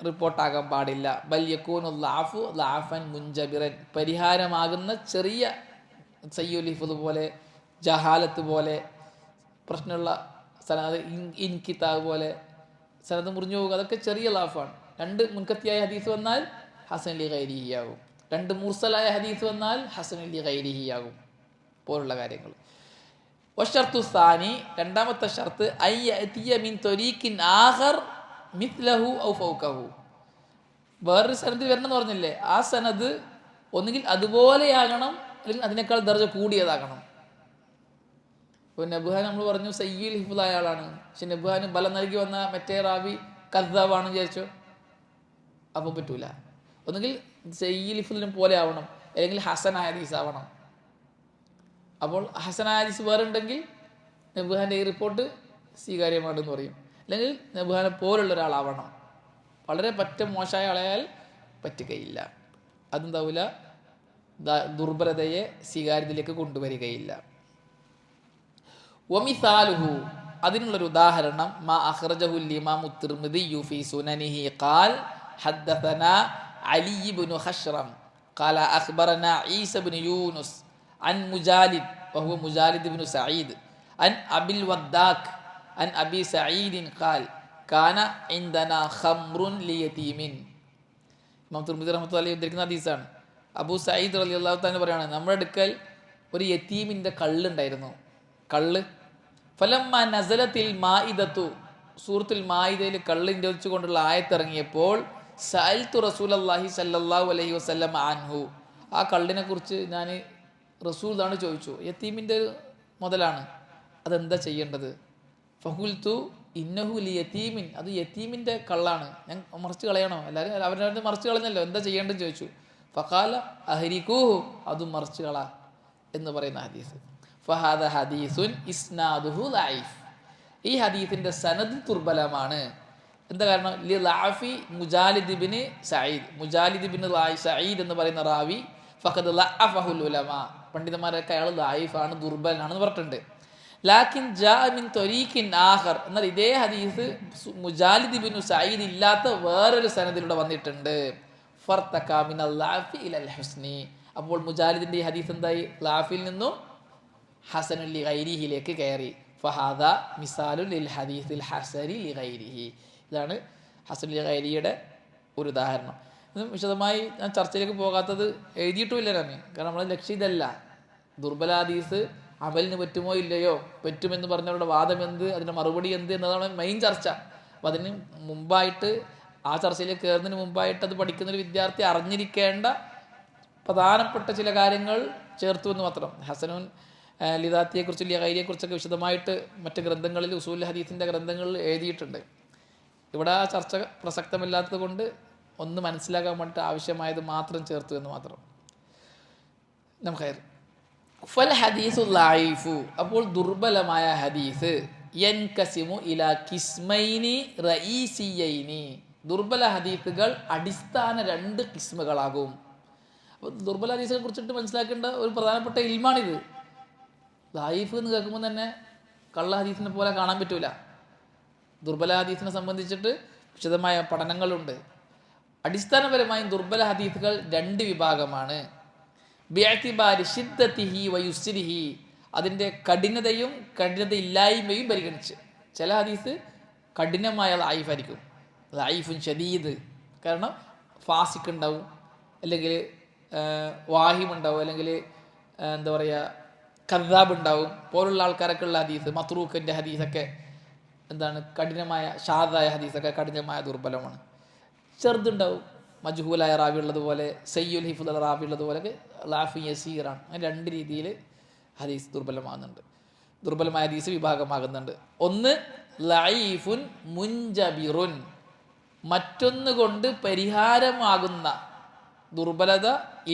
റിപ്പോർട്ടാകാൻ പാടില്ല. ബൽ യകൂനു ലഅഫു ലഅഫൻ മുൻജബിറൻ. പരിഹാരമാകുന്ന ചെറിയ സയ്യുൽ ഹിഫ്ദ് പോലെ, ജഹാലത്ത് പോലെ, പ്രശ്നമുള്ള സനദ് ഇൻകിതാബ് പോലെ സനദ് മുറിഞ്ഞു പോകുക, അതൊക്കെ ചെറിയ ലഅഫാണ്. 2 മുൻകത്തിയായ ഹദീസ് വന്നാൽ ഹസനുൽ ലിഗൈരിഹി ആകും, 2 മുർസലായ ഹദീസ് വന്നാൽ ഹസനുൽ ലിഗൈരിഹി ആകും, പോലുള്ള കാര്യങ്ങൾ. വശർത്തു സാനി, 2ാമത്തെ ഷർത്ത് അയ്യഅതിയ മിൻ ത്വരീഖിൻ ആഖർ മിത്ലഹു ഔ ഫൗകഹു. വേറൊരു സനദ് വരണം എന്ന് പറഞ്ഞില്ലേ, ആ സനദ് ഒന്നുകിൽ അതുപോലെയാകണം, അല്ലെങ്കിൽ അതിനേക്കാൾ ദർജ കൂടിയതാകണം. ഇപ്പോൾ നബ്ഹാൻ നമ്മൾ പറഞ്ഞു സയ്യിൽ ഹിഫ്ലായ ആളാണ്, പക്ഷെ നബ്ഹാന് ബലം നൽകി വന്ന മറ്റേ റാവി കദ്ദാബാണെന്ന് വിചാരിച്ചോ, അപ്പം പറ്റൂല. ഒന്നുകിൽ സയ്യിൽ ഹിഫ്ലിനെ പോലെ ആവണം, അല്ലെങ്കിൽ ഹസനായ ഹദീസ് ആവണം. അപ്പോൾ ഹസനായ ഹദീസ് വേറെ ഉണ്ടെങ്കിൽ നബ്ഹാൻ്റെ ഈ റിപ്പോർട്ട് സ്വീകാര്യമാണെന്ന് പറയും. അല്ലെങ്കിൽ നബ്ഹാനെ പോലുള്ള ഒരാളാവണം. വളരെ പറ്റ മോശമായ ആളായാൽ പറ്റുകയില്ല, അതെന്താവില്ല, ദുർബലതയെ സ്വീകാര്യതയിലേക്ക് കൊണ്ടുവരികയില്ല. വമിസാലുഹു, അതിനുള്ളൊരു ഉദാഹരണം മാ അഖ്റജഹുൽ ഇമാമു തിർമിദിയു ഫീ സുനനിഹി ഖാൽ ഹദ്ദസനാ അലി ഇബ്നു ഖശ്റം ഖാല അഖ്ബറനാ ഈസ ഇബ്നു യൂനുസ് അൻ മുജാലിദ് വഹുവ മുജാലിദ് ഇബ്നു സഈദ് അൻ അബിൽ വദ്ദാഖ് അൻ അബി സഈദിൻ ഖാൽ കാന ഇൻദനാ ഖംറുൻ ലിയതീമിൻ. ഇമാം തിർമിദി റഹ്മത്തുള്ളാഹി ഉദ്ധരിക്കുന്ന ഹദീസാണ്. അബൂ സഈദ് റളിയല്ലാഹു തആല പറയാണ്, നമ്മുടെ അടുക്കൽ ഒരു യതീമിൻ്റെ കള്ളുണ്ടായിരുന്നു. കള്ള് ഫലമ്മ നസലത്തിൽ മാഇദത്തു, സൂറത്തുൽ മാഇദയിൽ കള്ളിൻ്റെ വെച്ചുകൊണ്ടുള്ള ആയത്തിറങ്ങിയപ്പോൾ സഅൽതു റസൂലല്ലാഹി സല്ലല്ലാഹു അലൈഹി വസല്ലം അൻഹു, ആ കള്ളിനെ കുറിച്ച് ഞാൻ റസൂലാണ് ചോദിച്ചു. യതീമിൻ്റെ മുതലാണ്, അതെന്താ ചെയ്യേണ്ടത്? ഫഖുൽതു ഇന്നഹു ലി യതീമിൻ, അത് യതീമിൻ്റെ കള്ളാണ്, ഞാൻ മറിച്ച് കളയണോ? എല്ലാവരും അവരുടെ മറിച്ച് കളഞ്ഞല്ലോ, എന്താ ചെയ്യേണ്ടതെന്ന് ചോദിച്ചു. ഫഖാല അഹ്രിഖൂഹു, അതും മറിച്ച് കള എന്ന് പറയുന്ന ഹദീസ്. ഫഹാദ ഹദീസുൻ ഇസ്നാദുഹു ലഈഫ്, ഈ ഹദീസിൻ്റെ സനദ് ദുർബലമാണ്. എന്താ കാരണം? ലി ലഅഫി മുജാലിദ് ഇബ്നു സഈദ്, മുജാലിദ് ഇബ്നു സഈദ് എന്ന് പറയുന്ന റാവി ഫഖദ് ലഅഫഹുൽ ഉലമാ, പണ്ഡിതന്മാരൊക്കെ അയാൾ ലഈഫാണ്, ദുർബലനാണെന്ന് പറഞ്ഞിട്ടുണ്ട്. ലാക്കിൻ ജാഅ മിൻ ത്വരീഖിൻ ആഖർ, എന്നാൽ ഇതേ ഹദീസ് മുജാലിദ് ഇബ്നു സഈദ് ഇല്ലാത്ത വേറൊരു സനദിലൂടെ വന്നിട്ടുണ്ട്. ഫർതക മിനൽ ലഅഫി ഇലൽ ഹുസ്നി, അപ്പോൾ മുജാലിദിൻ്റെ ഈ ഹദീസ് എന്തായി? ലഅഫിൽ നിന്നും ഹസനുൽ ലിഗൈരിഹിലേക്ക് കയറി. ഫഹാദ മിസാലുൽ ലിൽ ഹദീസിൽ ഹസനി ലിഗൈരിഹി, ഇതാണ് ഹസനുൽ ലിഗൈരിയുടെ ഒരു ഉദാഹരണം. വിശദമായി ഞാൻ ചർച്ചയിലേക്ക് പോകാത്തത് എഴുതിയിട്ടുമില്ല ഞാൻ. കാരണം നമ്മളെ ലക്ഷ്യം ഇതല്ല. ദുർബല ഹദീസ് അമലിന് പറ്റുമോ ഇല്ലയോ, പറ്റുമെന്ന് പറഞ്ഞവരുടെ വാദം എന്ത്, അതിൻ്റെ മറുപടി എന്ത് എന്നതാണ് മെയിൻ ചർച്ച. അപ്പം അതിന് മുമ്പായിട്ട്, ആ ചർച്ചയിലേക്ക് കയറുന്നതിന് മുമ്പായിട്ട് അത് പഠിക്കുന്നൊരു വിദ്യാർത്ഥി അറിഞ്ഞിരിക്കേണ്ട പ്രധാനപ്പെട്ട ചില കാര്യങ്ങൾ ചേർത്തു എന്ന് മാത്രം. ഹസനുൻ ലിദാത്തിയെക്കുറിച്ചും ലിഗൈരിയെക്കുറിച്ചൊക്കെ വിശദമായിട്ട് മറ്റ് ഗ്രന്ഥങ്ങളിൽ, ഉസൂൽ ഹദീസിൻ്റെ ഗ്രന്ഥങ്ങളിൽ എഴുതിയിട്ടുണ്ട്. ഇവിടെ ആ ചർച്ച പ്രസക്തമില്ലാത്തത് കൊണ്ട് ഒന്ന് മനസ്സിലാക്കാൻ വേണ്ടിയിട്ട് ആവശ്യമായത് മാത്രം ചേർത്തു എന്ന് മാത്രം. നമുക്ക് ഫൽ ഹദീസു ലൈഫു, അപ്പോൾ ദുർബലമായ ഹദീസ് യൻകസിമു ഇലാ കിസ്മൈനി റഈസിയൈനി, ദുർബല ഹദീസുകൾ അടിസ്ഥാന 2 കിസ്മുകളാകും. അപ്പോൾ ദുർബല ഹദീസുകളെ കുറിച്ചിട്ട് മനസ്സിലാക്കേണ്ട ഒരു പ്രധാനപ്പെട്ട ഇൽമാണിത്. ലൈഫ് എന്ന് കേൾക്കുമ്പോൾ തന്നെ കള്ള ഹദീസിനെ പോലെ കാണാൻ പറ്റൂല. ദുർബല ഹദീസിനെ സംബന്ധിച്ചിട്ട് വിശദമായ പഠനങ്ങളുണ്ട്. അടിസ്ഥാനപരമായും ദുർബല ഹദീസുകൾ 2 വിഭാഗമാണ്. ബിഅ്തിബാരി ശിദ്ദതിഹി വയുസ്രിഹി, അതിൻ്റെ കഠിനതയും കഠിനതയില്ലായ്മയും പരിഗണിച്ച്. ചില ഹദീസ് കഠിനമായ ലൈഫായിരിക്കും, ലൈഫുൻ ഷദീദ്. കാരണം ഫാസിഖ് ഉണ്ടാവും, അല്ലെങ്കിൽ വാഹിമുണ്ടാവും, അല്ലെങ്കിൽ എന്താ പറയുക കദ്ദാബ് ഉണ്ടാവും, പോലുള്ള ആൾക്കാരൊക്കെ ഉള്ള ഹദീസ്, മത്രൂഖിൻ്റെ ഹദീസൊക്കെ എന്താണ് കഠിനമായ, ഷാദായ ഹദീസൊക്കെ കഠിനമായ ദുർബലമാണ്. ചെറുതുണ്ടാവും, മജ്ഹൂലായ റാവി ഉള്ളതുപോലെ, സയ്യുൽ ഹിഫുൽ റാവി ഉള്ളതുപോലെയൊക്കെ ലാഫു യസീറാണ്. അങ്ങനെ 2 രീതിയിൽ ഹദീസ് ദുർബലമാകുന്നുണ്ട്, ദുർബലമായ ഹദീസ് വിഭാഗമാകുന്നുണ്ട്. ഒന്ന് ലൈഫുൻ മുൻജബിറുൻ, മറ്റൊന്നുകൊണ്ട് പരിഹാരമാകുന്ന ദുർബലത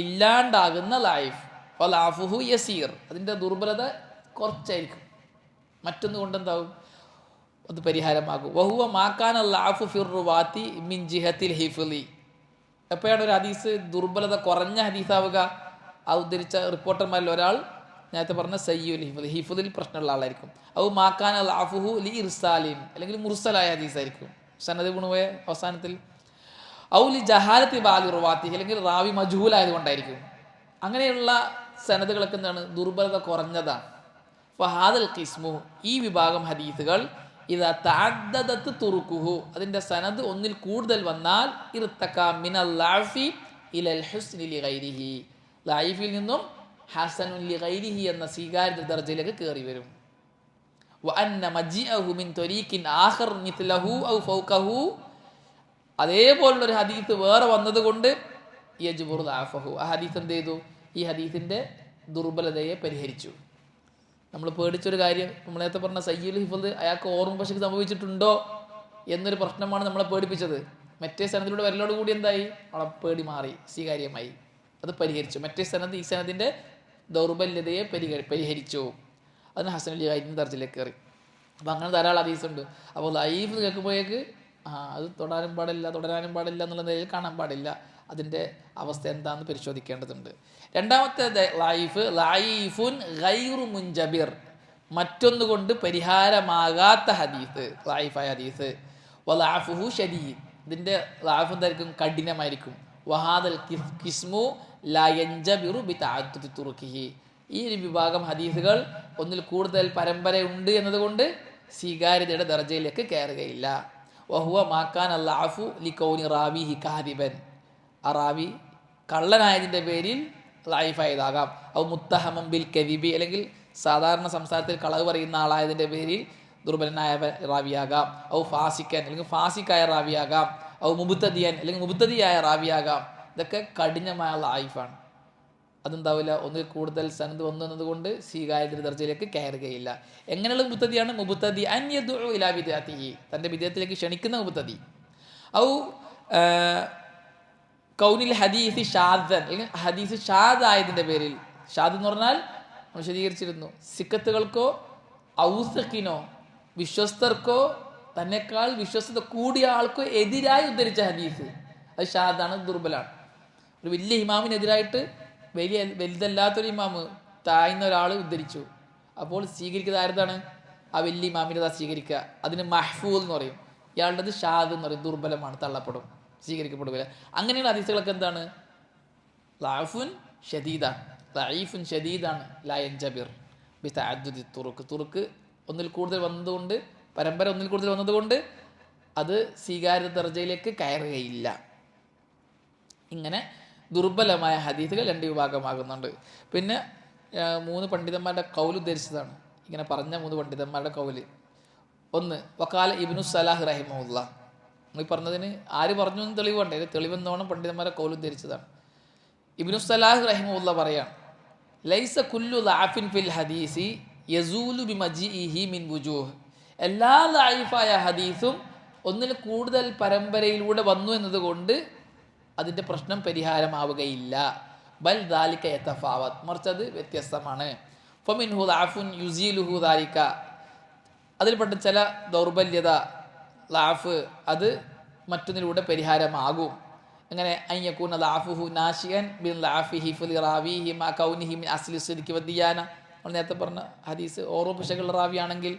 ഇല്ലാണ്ടാകുന്ന ലൈഫ്. ലാഫുഹു യസീർ, അതിൻ്റെ ദുർബലത കുറച്ചായിരിക്കും, മറ്റൊന്ന് കൊണ്ട് എന്താവും, അത് പരിഹാരമാകും. വഹുവ മാക്കാന ലാഫു ഫിർ റുവാത്തി മിൻ ജിഹത്തിൽ ഹിഫ്ലി, എപ്പോഴാണ് ഒരു ഹദീസ് ദുർബലത കുറഞ്ഞ ഹദീസാവുക? ആ ഉദ്ധരിച്ച റിപ്പോർട്ടർമാരിൽ ഒരാൾ നേരത്തെ പറഞ്ഞ സയ്യുൽ ഹിഫ്ദ്, ഹിഫ്ദിൽ പ്രശ്നമുള്ള ആളായിരിക്കും. ഔ മാക്കാന ലാഫുഹു ലി ഇർസാലിൻ, അല്ലെങ്കിൽ മുർസലായ ഹദീസായിരിക്കും, സനദ് ഗുണുവേ അവസാനത്തിൽ. ഔ ലി ജഹാലത്തി ബാലി റുവാത്തി, അല്ലെങ്കിൽ റാവി മജ്ഹൂലായതുകൊണ്ടായിരിക്കും. അങ്ങനെയുള്ള സനദുകളൊക്കെ എന്താണ്, ദുർബലത കുറഞ്ഞതാണ്. ഫഹാദൽ ഖിസ്മു, ഈ വിഭാഗം ഹദീസുകൾ ഇദാ തഅദ്ദദത് തുറുഖുഹു, അതിൻ്റെ സനദ് ഒന്നിൽ കൂടുതൽ വന്നാൽ ഇർതക മിനൽ ലഅഫി ഇലൽ ഹുസ്നി ലിഗൈരിഹി, ലൈഫിൽ നിന്നും ഹസനുൻ ലിഗൈരിഹി എന്ന സ്വീകാര്യ ദർജയിലേക്ക് കയറി വരും. വഅന്ന മജിഅഹു മിൻ ത്വരീഖിൻ ആഖർ മിത്ലഹു ഔ ഫൗഖഹു, അതേപോലുള്ളൊരു ഹദീസ് വേറെ വന്നതുകൊണ്ട് യജ്ബുറു ലഅഫഹു, ആ ഹദീസ് എന്ത് ചെയ്തു, ഈ ഹദീസിൻ്റെ ദുർബലതയെ പരിഹരിച്ചു. നമ്മൾ പേടിച്ചൊരു കാര്യം, നമ്മൾ നേരത്തെ പറഞ്ഞ സയ്യുൽ ഹിഫ്ദ് അയാൾക്ക് ഓർമ്മശക്തി സംഭവിച്ചിട്ടുണ്ടോ എന്നൊരു പ്രശ്നമാണ് നമ്മളെ പേടിപ്പിച്ചത്. മറ്റേ സനദിലൂടെ വരലോട് കൂടി എന്തായി, അവളെ പേടി മാറി, സ്വീകാര്യമായി, അത് പരിഹരിച്ചു. മറ്റേ സനദ് ഈ സനദിൻ്റെ ദൗർബല്യതയെ പരിഹരിച്ചു. അതിന് ഹസനുൽ ലിഗൈരിൻ്റെ ദർജയിലേക്ക് കയറി. അപ്പം അങ്ങനെ ധാരാളം ഹദീസുണ്ട്. അപ്പോൾ ലൈഫ് കേൾക്കുമ്പോഴേക്ക് അത് തുടരാനും പാടില്ല എന്നുള്ള നിലയിൽ കാണാൻ പാടില്ല. അതിൻ്റെ അവസ്ഥ എന്താണെന്ന് പരിശോധിക്കേണ്ടതുണ്ട്. രണ്ടാമത്തെ ലൈഫുൻ ഗൈറു മുൻജബിർ, മറ്റൊന്നുകൊണ്ട് പരിഹാരമാകാത്ത ഹദീസ്, ലൈഫായ ഹദീസ്. വലാഫുഹു ഷദീദ്, ഇതിൻ്റെ ലാഫ് എന്തായിരിക്കും, കഠിനമായിരിക്കും. വഹാദൽ കിസ്മു ലാ യൻജബിറു ബിതഅദ്ദുദി തുറുഖിഹി, ഈ ഒരു വിഭാഗം ഹദീസുകൾ ഒന്നിൽ കൂടുതൽ പരമ്പരയുണ്ട് എന്നതുകൊണ്ട് സ്വീകാര്യതയുടെ ദർജയിലേക്ക് കയറുകയില്ല. വഹുവ മാക്കാൻ അല്ലാഫു ലികൗനി റാവിഹി കാദിബൻ, ആ റാവി കള്ളനായതിൻ്റെ പേരിൽ ലൈഫായതാകാം. ഔ മുത്തഹമം ബിൽ കദിബി, അല്ലെങ്കിൽ സാധാരണ സംസാരത്തിൽ കളവ് പറയുന്ന ആളായതിൻ്റെ പേരിൽ ദുർബലനായ റാവിയാകാം. ഔ ഫാസിക്കൻ, അല്ലെങ്കിൽ ഫാസിക്കായ റാവിയാകാം. ഔ മുബ്തദിയൻ, അല്ലെങ്കിൽ മുബ്തദിയായ റാവിയാകാം. ഇതൊക്കെ കഠിനമായ ലൈഫാണ്. അതെന്താവില്ല, ഒന്നിൽ കൂടുതൽ സനദ് വന്നതുകൊണ്ട് സ്വീകാര്യ ദർജയിലേക്ക് കയറുകയില്ല. എങ്ങനെയുള്ള മുബ്തദിയാണ്? മുബ്തദി അൻ യദ്ഉ ഇലാ ബിദ്അതിഹി, തൻ്റെ ബിദ്അത്തിലേക്ക് ക്ഷണിക്കുന്ന മുബ്തദി. ഔ കൗനിൽ ഹദീസ് ഷാദൻ, അല്ലെങ്കിൽ ഹദീസ് ഷാദായതിൻ്റെ പേരിൽ. ഷാദ് എന്ന് പറഞ്ഞാൽ നമ്മൾ വിശദീകരിച്ചിരുന്നു, സിക്കത്തുകൾക്കോ ഔസഖിനോ വിശ്വസ്തർക്കോ തന്നെക്കാൾ വിശ്വസ്തത കൂടിയ ആൾക്കോ എതിരായി ഉദ്ധരിച്ച ഹദീസ്, അത് ഷാദാണ്, ദുർബലാണ്. ഒരു വലിയ ഇമാമിനെതിരായിട്ട് വലുതല്ലാത്തൊരു ഇമാമ്, താഴ്ന്ന ഒരാൾ ഉദ്ധരിച്ചു, അപ്പോൾ സ്വീകരിക്കുന്നത് ആരതാണ്? ആ വലിയ ഇമാമിൻ്റെ സ്വീകരിക്കുക. അതിന് മഹ്ഫൂദ് എന്ന് പറയും. ഇയാളുടേത് ഷാദ് എന്ന് പറയും, ദുർബലമാണ്, തള്ളപ്പെടും, സ്വീകരിക്കപ്പെടുകയില്ല. അങ്ങനെയുള്ള ഹദീസുകളൊക്കെ എന്താണ്? ലഅഫുൻ ഷദീദാണ്, ലഈഫുൻ ഷദീദാണ്. ലാ യൻജബിർ ബിതഅദ്ദുദി തുറുഖ്, തുറുക്ക് ഒന്നിൽ കൂടുതൽ വന്നതുകൊണ്ട്, പരമ്പര ഒന്നിൽ കൂടുതൽ വന്നതുകൊണ്ട് അത് സ്വീകാര്യ ദർജയിലേക്ക് കയറുകയില്ല. ഇങ്ങനെ ദുർബലമായ ഹദീസുകൾ 2 വിഭാഗമാകുന്നുണ്ട്. പിന്നെ 3 പണ്ഡിതന്മാരുടെ കൗൽ ഉദ്ധരിച്ചതാണ്. ഇങ്ങനെ പറഞ്ഞ 3 പണ്ഡിതന്മാരുടെ കൗല്. ഒന്ന്, വക്കാല ഇബ്നു സലാഹ് റഹിമഹുല്ല. ഈ പറഞ്ഞതിന് ആര് പറഞ്ഞു എന്ന് തെളിവുണ്ട്. തെളിവെന്നോണം പണ്ഡിതന്മാരെ കൗൽ ഉദ്ധരിച്ചതാണ്. ഇബ്നു സലാഹ് റഹിമഹുല്ല പറയാം, ലൈസ കുല്ലു ലഅഫിൻ ഫിൽ ഹദീസി യസൂലു ബിമജിഇഹി മിൻ വുജൂഹ്. എല്ലാ ലഅഫായ ഹദീസും ഒന്നിൽ കൂടുതൽ പരമ്പരയിലൂടെ വന്നു എന്നതുകൊണ്ട് അതിൻ്റെ പ്രശ്നം പരിഹാരമാവുകയില്ല. ബൽ ദാലിക യതഫാവത്, മറിച്ച് അത് വ്യത്യസ്തമാണ്. ഫമിൻഹു ലഅഫുൻ യുസീലുഹു ദാലിക, അതിൽപ്പെട്ട ചില ദൗർബല്യത ലാഫ് അത് മറ്റൊന്നിലൂടെ പരിഹാരമാകും. എങ്ങനെ? അയ്യക്കൂന ലാഫുഹു നാഷിയൻ ബിൻ ലാഫി ഹിഫ്ലി റാവിഹി മാ കൗനിഹി മിൻ അസ്ലി സിദ്ഖി വദിയാന. നമ്മൾ നേരത്തെ പറഞ്ഞ ഹദീസ് ഓരോ പിശകുള്ള റാവിയാണെങ്കിൽ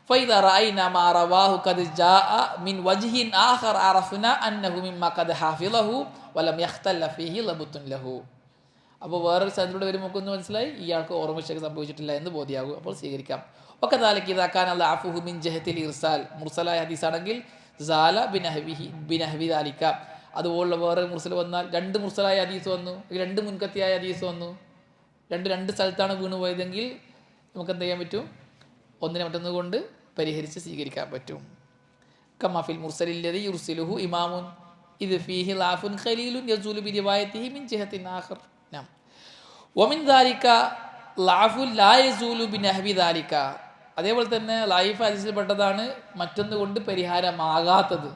ഫൈദ റഅയ്നാ മാ റവാഹു ഖദ് ജാഅ മിൻ വജ്ഹിൻ ആഖർ അറഫ്നാ അന്നഹു മിമ്മാ ഖദ് ഹാഫിളഹു വലം യഖ്തല്ല ഫീഹി ലബുത്തുൻ ലഹു. അപ്പോൾ വേറൊരു സനദിലൂടെ വരുമ്പോൾ നമുക്കൊന്ന് മനസ്സിലായി ഇയാൾക്ക് ഓർമ്മശക്തി സംഭവിച്ചിട്ടില്ല എന്ന് ബോധ്യമാകും, അപ്പോൾ സ്വീകരിക്കാം. ഒക്കെ താലക്ക് ഇതാക്കാൻ അല്ലാഫുഹു മിൻ ജഹത്തിൽ ഇർസാൽ, മുർസലായ ഹദീസാണെങ്കിൽ സാല ബിനഹവി ദാലിക. അതുപോലുള്ള വേറെ മുർസൽ വന്നാൽ 2 മുർസലായ ഹദീസ് വന്നു, 2 മുൻകത്തിയായ ഹദീസ് വന്നു, രണ്ട് സ്ഥലത്താണ് വീണു പോയതെങ്കിൽ നമുക്ക് എന്ത് ചെയ്യാൻ പറ്റും? ഒന്നിനെ മറ്റൊന്ന് കൊണ്ട് പരിഹരിച്ച് സ്വീകരിക്കാൻ പറ്റും. കമാഫിൽ മുർസലില്ലദി യുർസിലുഹു ഇമാമുൻ ഇത് ഫീഹി ലാഫുൻ ഖലീലുൻ യസൂലു ബിരിവായതിഹി മിൻ ജിഹത്തിൻ ആഖർ. വമിൻ ദാലിക ലാഫു ലാ യസൂലു ബിനഹവി ദാലിക. അതേപോലെ തന്നെ ലൈഫ് ഹദീസിൽപ്പെട്ടതാണ് മറ്റൊന്ന് കൊണ്ട് പരിഹാരമാകാത്തത്.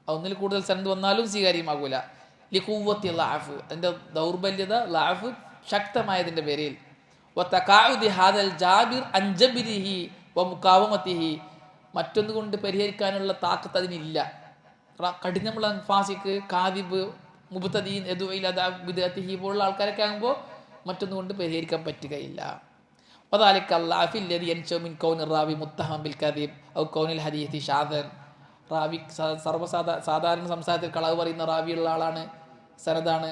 ഒന്നിൽ കൂടുതൽ സനദ് വന്നാലും സ്വീകാര്യമാകൂല. ലിഖുവ്വത്തി ലാഫ്, അതിൻ്റെ ദൗർബല്യത ലാഫ് ശക്തമായതിൻ്റെ പേരിൽ. വതഖാഉദി ഹാദൽ ജാബിർ അൻ ജബ്രിഹി വമുഖാവമതിഹി, മറ്റൊന്ന് കൊണ്ട് പരിഹരിക്കാനുള്ള താക്കത്ത് അതിനില്ല. കഠിനമുള്ള ഫാസിക്ക്, കാദിബ്, മുബ്തദീൻ, ബിദ്അത്തിഹി പോലുള്ള ആൾക്കാരൊക്കെ ആകുമ്പോൾ മറ്റൊന്ന് കൊണ്ട് പരിഹരിക്കാൻ പറ്റുകയില്ല. വദാലിക അല്ലാഫി അല്ലദി യൻശഉ മിൻ കൗനി റാവി മുത്തഹം ബിൽ കദിബ് ഔ കൗനിൽ ഹദീസി ഷാദൻ. റാവി സാധാരണ സംസാരത്തിൽ കളവ് പറയുന്ന റാവിയുള്ള ആളാണ്, സനദാണ്,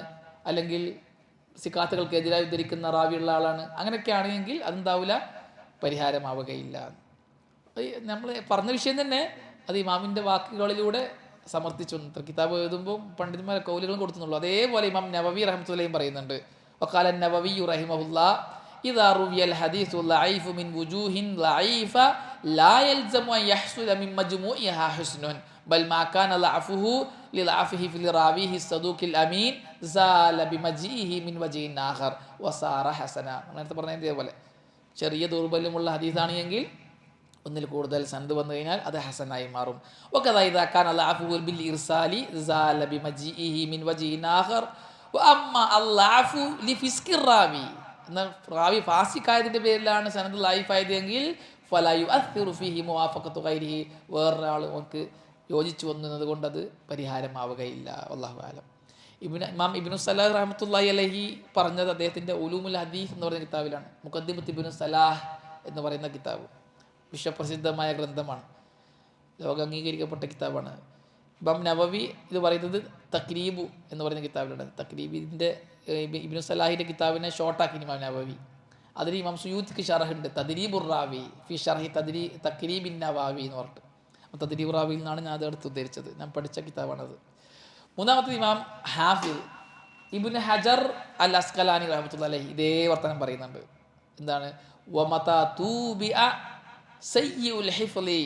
അല്ലെങ്കിൽ സിക്കാത്തുകൾക്കെതിരായി ഉദ്ധരിക്കുന്ന റാവിയുള്ള ആളാണ്. അങ്ങനെയൊക്കെ ആണെങ്കിൽ അതെന്താവില്ല, പരിഹാരമാവുകയില്ല. നമ്മൾ പറഞ്ഞ വിഷയം തന്നെ അത് ഇമാമിൻ്റെ വാക്കുകളിലൂടെ സമർത്ഥിച്ചു. കിതാബ് എഴുതുമ്പോൾ പണ്ഡിതന്മാരെ കൗലുകളും കൊടുത്തുന്നുള്ളൂ. അതേപോലെ ഇമാം നവവി റഹ്മത്തുള്ളാഹിയും പറയുന്നുണ്ട്. വഖാല നവവി റഹിമഹുല്ലാ ഇദാ റുവിയൽ ഹദീസു ലഈഫു മിൻ വുജൂഹിൻ ലഈഫ ലാ യൽസമു അൻ യഹ്സുല മിൻ മജ്മൂഇഹാ ഹുസ്നുൻ ബൽ മാ കാന ലഅഫുഹു ലിലഅഫിഹി ഫി റാവിഹി സദൂഖിൽ അമീൻ സാല ബിമജിഇഹി മിൻ വജ്ഹിൻ ആഖർ വസാറ ഹസന. നേരത്തെ പറഞ്ഞതേപോലെ ചെറിയ ദൗർബല്യമുള്ള ഹദീസാണെങ്കിൽ ഒന്നിൽ കൂടുതൽ സനദ് വന്നു കഴിഞ്ഞാൽ അത് ഹസനായി മാറും. വകദാ ഇദാ കാന ലഅഫുഹു ബിൽ ഇർസാലി സാല ബിമജിഇഹി മിൻ വജ്ഹിൻ ആഖർ വഅമ്മാ അല്ലാഫു ലിഫിസ്കി റാവി, എന്നാൽ റാവി ഫാസിക്കായതിൻ്റെ പേരിലാണ് സനദ് ലൈഫായതെങ്കിൽ ഫലാ യുഅസ്സിറു ഫീഹി മുവാഫഖത്തു ഗൈരിഹി, വേറൊരാൾ നമുക്ക് യോജിച്ചു വന്നത് കൊണ്ട് അത് പരിഹാരമാവുകയില്ല. വല്ലാഹു അലം. ഇമാം ഇബ്നു സലാഹ് റഹ്മത്തുള്ളാഹി അലൈഹി പറഞ്ഞത് അദ്ദേഹത്തിൻ്റെ ഉലൂമുൽ ഹദീസ് എന്ന് പറയുന്ന കിതാബിലാണ്. മുഖദ്ദിമത്ത് ഇബ്നു സലാഹ് എന്ന് പറയുന്ന കിതാബ് വിശ്വപ്രസിദ്ധമായ ഗ്രന്ഥമാണ്, ലോക അംഗീകരിക്കപ്പെട്ട കിതാബാണ്. ഇമാം നവവി ഇത് പറയുന്നത് തക്രീബു എന്ന് പറയുന്ന കിതാബിലാണ്. തക്രീബിൻ്റെ ഇബ്നു സലാഹിൻ്റെ കിതാബിനെ ഷോർട്ടാക്കി ഇമാം നവവി. അതിൽ ഇമാം സുയൂത്തിക്ക് ഷറഹുണ്ട്, തദ്രീബുർ റാവി ഫി ഷർഹി തക്രീബിൻ നവാവി എന്ന് പറഞ്ഞിട്ട്. തദ്രീബുർ റാവിയിൽ നിന്നാണ് ഞാൻ അതെടുത്ത് ഉദ്ധരിച്ചത്, ഞാൻ പഠിച്ച കിതാബാണത്. മൂന്നാമത്തെ ഇമാം ഹാഫിൽ ഇബ്നു ഹജർ അൽ അസ്കലാനി റഹ്മത്തുള്ളാഹി അലൈഹി ഇതേ വർത്തമാനം പറയുന്നുണ്ട്. എന്താണ്? വമതാ തൂബിഅ സയ്യിഉൽ ഹിഫ്ളി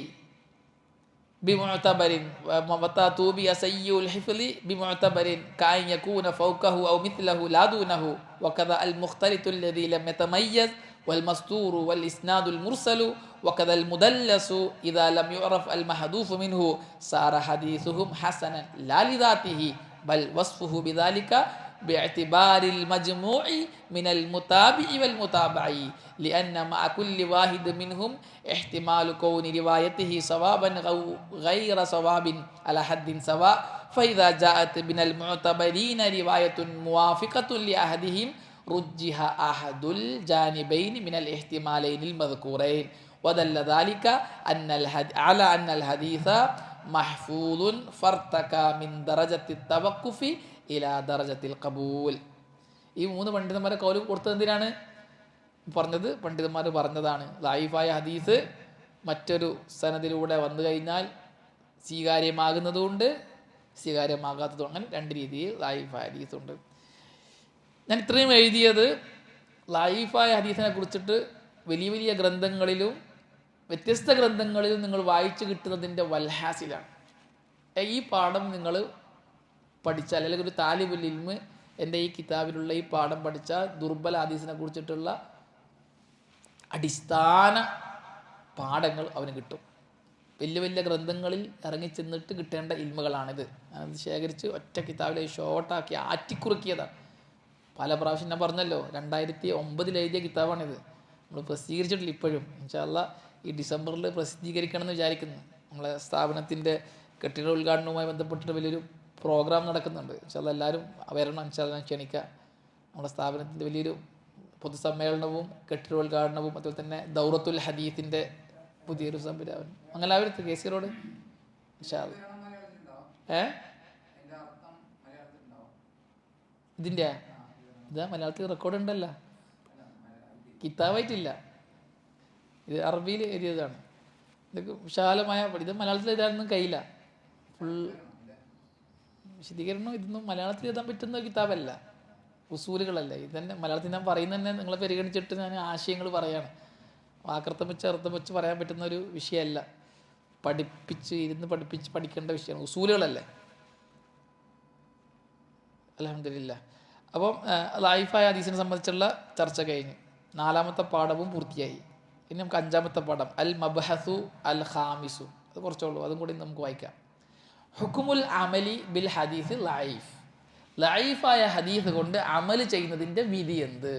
ബിമുഅ്തബരിൻ വമതാ തൂബിഅ സയ്യിഉൽ ഹിഫ്ളി ബിമുഅ്തബരിൻ കഅൻ യകൂന ഫൗകഹു ഔ മിത്ലഹു ലാ ദൂനഹു വകദാ അൽ മുഖ്തലിതു അല്ലദീ ലം യതമയ്യസ് വൽ മസ്തൂറു വൽ ഇസ്നാദുൽ മുർസലു വകദാ അൽ മുദല്ലസു ഇദാ ലം യുഅറഫ് അൽ മഹദൂഫു മിൻഹു സാറ ഹദീസുഹും ഹസനൻ ലാ ലിദാതിഹി ബൽ വസ്ഫുഹു ബിദാലിക ബിഇഅ്തിബാരിൽ മജ്മൂഇ മിനൽ മുതാബിഇ വൽ മുതാബഇ لأن مع كل واحد منهم احتمال كون روايته صوابا غير صواب على حد سواء فإذا جاءت من المعتبرين رواية موافقة لأحدهم رجح أحد الجانبين من الاحتمالين المذكورين ودل ذلك على أن الحديث محفوظ فارتقى من درجة التوقف إلى درجة القبول. ഈ 3 പണ്ഡിതന്മാരെ കൗല് കൊടുത്തത് എന്തിനാണ് പറഞ്ഞത്? പണ്ഡിതന്മാർ പറഞ്ഞതാണ് ലൈഫായ ഹദീസ് മറ്റൊരു സനദിലൂടെ വന്നു കഴിഞ്ഞാൽ സ്വീകാര്യമാകുന്നതുകൊണ്ട് സ്വീകാര്യമാകാത്തതും, അങ്ങനെ രണ്ട് രീതിയിൽ ലൈഫായ ഹദീസുണ്ട്. ഞാൻ ഇത്രയും എഴുതിയത് ലൈഫായ ഹദീസിനെ കുറിച്ചിട്ട് വലിയ വലിയ ഗ്രന്ഥങ്ങളിലും വ്യത്യസ്ത ഗ്രന്ഥങ്ങളിലും നിങ്ങൾ വായിച്ചു കിട്ടുന്നതിൻ്റെ വൽഹാസിലാണ്. ഈ പാഠം നിങ്ങൾ പഠിച്ചാൽ, അല്ലെങ്കിൽ ഒരു താലിബുൽ ഇൽമ് എൻ്റെ ഈ കിതാബിലുള്ള ഈ പാഠം പഠിച്ചാൽ ദുർബല ഹദീസിനെ കുറിച്ചിട്ടുള്ള അടിസ്ഥാന പാഠങ്ങൾ അവന് കിട്ടും. വലിയ വലിയ ഗ്രന്ഥങ്ങളിൽ ഇറങ്ങിച്ചെന്നിട്ട് കിട്ടേണ്ട ഇൽമുകളാണിത്. ഞാനത് ശേഖരിച്ച് ഒറ്റ കിതാബിലെ ഷോർട്ടാക്കി ആറ്റിക്കുറുക്കിയതാണ്. പല പ്രാവശ്യം ഞാൻ പറഞ്ഞല്ലോ, 2009 എഴുതിയ കിതാബാണിത്. നമ്മൾ പ്രസിദ്ധീകരിച്ചിട്ടില്ല ഇപ്പോഴും. ഇൻഷാ അല്ലാഹ് ഈ ഡിസംബറിൽ പ്രസിദ്ധീകരിക്കണം എന്ന് വിചാരിക്കുന്നു. നമ്മളെ സ്ഥാപനത്തിൻ്റെ കെട്ടിട ഉദ്ഘാടനവുമായി ബന്ധപ്പെട്ടിട്ട് വലിയൊരു പ്രോഗ്രാം നടക്കുന്നുണ്ട്. ഇൻഷാ അല്ലാഹ് എല്ലാവരും വരണം. ഇൻഷാ അല്ലാഹ് ക്ഷണിക്കുക. നമ്മുടെ സ്ഥാപനത്തിൻ്റെ വലിയൊരു പൊതുസമ്മേളനവും കെട്ടിടോദ്ഘാടനവും അതുപോലെ തന്നെ ദൗറത്തുൽ ഹദീസിൻ്റെ പുതിയൊരു സംവിധാനം അങ്ങനെ എല്ലാവരും കേസിയറോട് ഇൻഷാ അല്ലാഹ്. ഇതിൻ്റെ ഇതാ മലയാളത്തിൽ റെക്കോർഡ് ഉണ്ടല്ലോ, കിതാബായിട്ടില്ല. ഇത് അറബിയിൽ എഴുതിയതാണ്. ഇതൊക്കെ വിശാലമായ ഇത് മലയാളത്തിൽ എഴുതാനൊന്നും കഴിയില്ല. ഫുൾ വിശദീകരണം ഇതൊന്നും മലയാളത്തിൽ എഴുതാൻ പറ്റുന്ന ഒരു കിതാബല്ല, ഉസൂലുകളല്ല. ഇതന്നെ മലയാളത്തിൽ ഞാൻ പറയുന്നത് തന്നെ നിങ്ങളെ പരിഗണിച്ചിട്ട് ഞാൻ ആശയങ്ങൾ പറയാണ്. വാക്കർത്ഥം വെച്ച് അർത്ഥം വെച്ച് പറയാൻ പറ്റുന്ന ഒരു വിഷയമല്ല. ഇരുന്ന് പഠിപ്പിച്ച് പഠിക്കേണ്ട വിഷയമാണ്. ഉസൂലുകളല്ലേ. അൽഹംദുലില്ലാ. അപ്പം ലൈഫായ ഹദീസിനെ സംബന്ധിച്ചുള്ള ചർച്ച കഴിഞ്ഞ് 4ാമത്തെ പാഠവും പൂർത്തിയായി. ഇനി നമുക്ക് 5ാമത്തെ പാഠം അൽ മബ്ഹസു അൽ ഖാമിസു. അത് കുറച്ചുള്ളൂ, അതും കൂടി നമുക്ക് വായിക്കാം. ഹുക്കുമുൽ അമലി ബിൽ ഹദീസ് ലൈഫ്. ലൈഫായ ഹദീസ് കൊണ്ട് അമൽ ചെയ്യുന്നതിൻ്റെ വിധി എന്ത്?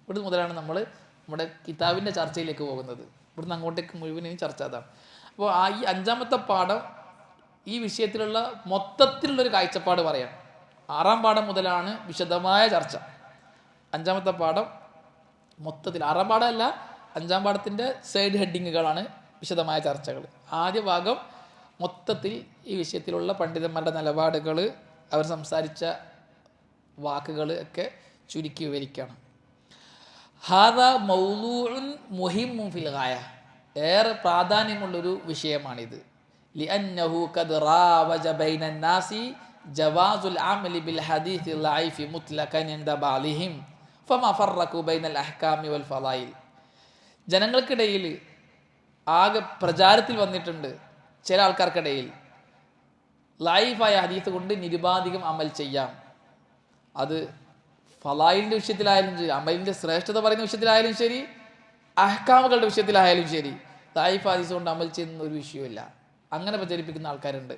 ഇവിടെ മുതലാണ് നമ്മൾ നമ്മുടെ കിതാബിൻ്റെ ചർച്ചയിലേക്ക് പോകുന്നത്. ഇവിടുന്ന് അങ്ങോട്ടേക്ക് മുഴുവനും ചർച്ച അതാണ്. അപ്പോൾ ഈ 5ാമത്തെ പാഠം ഈ വിഷയത്തിലുള്ള മൊത്തത്തിലുള്ളൊരു കാഴ്ചപ്പാട് പറയാം. 6ാം പാഠം മുതലാണ് വിശദമായ ചർച്ച. 5ാമത്തെ പാഠം മൊത്തത്തിൽ, 6ാം പാഠമല്ല 5ാം പാഠത്തിൻ്റെ സൈഡ് ഹെഡിങ്ങുകളാണ് വിശദമായ ചർച്ചകൾ. ആദ്യ ഭാഗം മൊത്തത്തിൽ ഈ വിഷയത്തിലുള്ള പണ്ഡിതന്മാരുടെ നിലപാടുകൾ, അവർ സംസാരിച്ച വാക്കുകൾ ഒക്കെ ചുരുക്കി വിവരിക്കുകയാണ്. ഹാദ മൗലൂഉൻ മുഹിമ്മുൻ ഫിൽ ഗായ. ഏറെ പ്രാധാന്യമുള്ളൊരു വിഷയമാണിത്. ലിഅന്നഹു ഖദ് റാവജ ബൈനൻ നാസി ജവാസുൽ അമലി ബിൽ ഹദീസ് ലൈഫി മുത്ലഖൻ ഇൻദ ബാലിഹിം ഫമാ ഫറഖു ബൈനൽ അഹ്കാമി വൽ ഫളായിൽ. ജനങ്ങൾക്കിടയിൽ ആകെ പ്രചാരത്തിൽ വന്നിട്ടുണ്ട് ചില ആൾക്കാർക്കിടയിൽ ലൈഫായ ഹദീസ് കൊണ്ട് നിരുപാധികം അമൽ ചെയ്യാം. അത് ഫളായിലിൻ്റെ വിഷയത്തിലായാലും ശരി, അമലിൻ്റെ ശ്രേഷ്ഠത പറയുന്ന വിഷയത്തിലായാലും ശരി, അഹ്കാമുകളുടെ വിഷയത്തിലായാലും ശരി, ലൈഫ് ഹദീസ് കൊണ്ട് അമൽ ചെയ്യുന്ന ഒരു വിഷയമില്ല. അങ്ങനെ പ്രചരിപ്പിക്കുന്ന ആൾക്കാരുണ്ട്.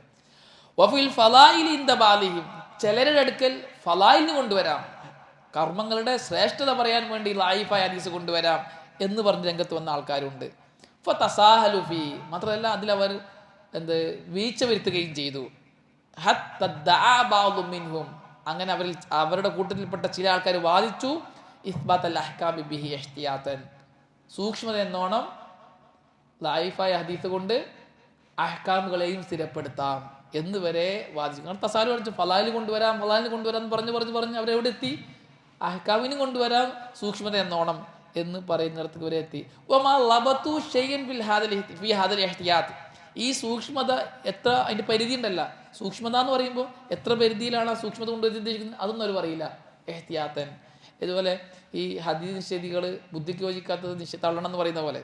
വഫിൽ ഫളായിലി ഇൻദ ബാലിഹിം. ചിലരുടെ അടുക്കൽ ഫളായിലിന് കൊണ്ടുവരാം, കർമ്മങ്ങളുടെ ശ്രേഷ്ഠത പറയാൻ വേണ്ടി ലൈഫായ ഹദീസ് കൊണ്ടുവരാം എന്ന് പറഞ്ഞ് രംഗത്ത് വന്ന ആൾക്കാരുണ്ട്. ഫതസാഹലു ഫീ. മാത്രമല്ല അതിലവർ വീഴ്ച വരുത്തുകയും ചെയ്തു. ഹത്ത ദഅ ബഅദു മിൻഹും. അങ്ങനെ അവരുടെ കൂട്ടത്തിൽപ്പെട്ട ചില ആൾക്കാർ വാദിച്ചു ഇസ്ബാത്തൽ അഹ്കാമി ബിഹി ഇഹ്തിയാതൻ. സൂക്ഷ്മത എന്നോണം ലൈഫായ ഹദീസ് കൊണ്ട് അഹ്കാമുകളെയും സ്ഥിരപ്പെടുത്താം എന്ന് വരെ വാദിച്ചു. കാരണം തസാലു പഠിച്ചു ഫളായിൽ കൊണ്ടുവരാം എന്ന് പറഞ്ഞ് അവരെവിടെ എത്തി? അഹ്കാമിനും കൊണ്ടുവരാം സൂക്ഷ്മത എന്നോണം എന്ന് പറയുന്നിടത്തേക്ക് വരെ എത്തി. ഈ സൂക്ഷ്മത എത്ര, അതിൻ്റെ പരിധി ഉണ്ടല്ല. സൂക്ഷ്മത എന്ന് പറയുമ്പോൾ എത്ര പരിധിയിലാണ് ആ സൂക്ഷ്മത കൊണ്ട് ഉദ്ദേശിക്കുന്നത് അതൊന്നും അവർ പറയില്ല. എഹ്തിയാത്തൻ. ഇതുപോലെ ഈ ഹദീസ് നിഷേധികൾ ബുദ്ധിക്ക് യോജിക്കാത്തത് തള്ളണം എന്ന് പറയുന്ന പോലെ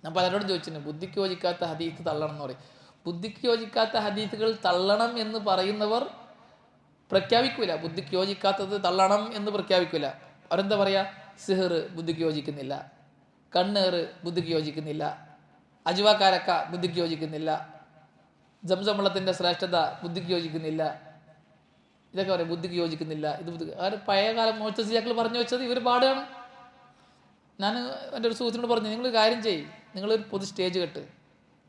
ഞാൻ പലരോടും ചോദിച്ചിട്ടുണ്ട്, ബുദ്ധിക്ക് യോജിക്കാത്ത ഹദീസ് തള്ളണം എന്ന് പറയും. ബുദ്ധിക്ക് യോജിക്കാത്ത ഹദീസുകൾ തള്ളണം എന്ന് പറയുന്നവർ പ്രഖ്യാപിക്കൂല. ബുദ്ധിക്ക് യോജിക്കാത്തത് തള്ളണം എന്ന് പ്രഖ്യാപിക്കൂല. അവരെന്താ പറയുക? സിഹർ ബുദ്ധിക്ക് യോജിക്കുന്നില്ല, കണ്ണേറ് ബുദ്ധിക്ക് യോജിക്കുന്നില്ല, അജുവാക്കാരക്ക ബുദ്ധിക്ക് യോജിക്കുന്നില്ല, ജംസം വെള്ളത്തിൻ്റെ ശ്രേഷ്ഠത ബുദ്ധിക്ക് യോജിക്കുന്നില്ല, ഇതൊക്കെ പറയും ബുദ്ധിക്ക് യോജിക്കുന്നില്ല. ഇത് അവർ പഴയകാലം മുഅ്തസിലികൾ പറഞ്ഞു വെച്ചത് ഇവർ പാടുകയാണ്. ഞാൻ എൻ്റെ ഒരു സുഹൃത്തിനോട് പറഞ്ഞു, നിങ്ങളൊരു കാര്യം ചെയ്യും, നിങ്ങളൊരു പൊതു സ്റ്റേജ് കെട്ട്,